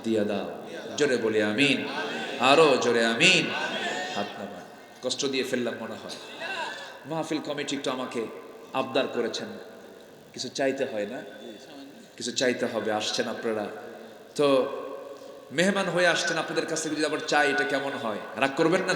দিয়ে দাও। জোরে বলি আমিন, আরো জোরে আমিন। হাত নামান, কষ্ট দিয়ে ফেললাম মনে হয়। মাহফিল কমিটি একটু আমাকে আবদার করেছেন, কিছু চাইতে হয় না? কিছু চাইতে হবে। আসছেন আপনারা তো, মেহমান হয়ে আসছেন, আপনাদের কাছ থেকে যদি আবার চাই, এটা কেমন হয়? রাগ করবেন না?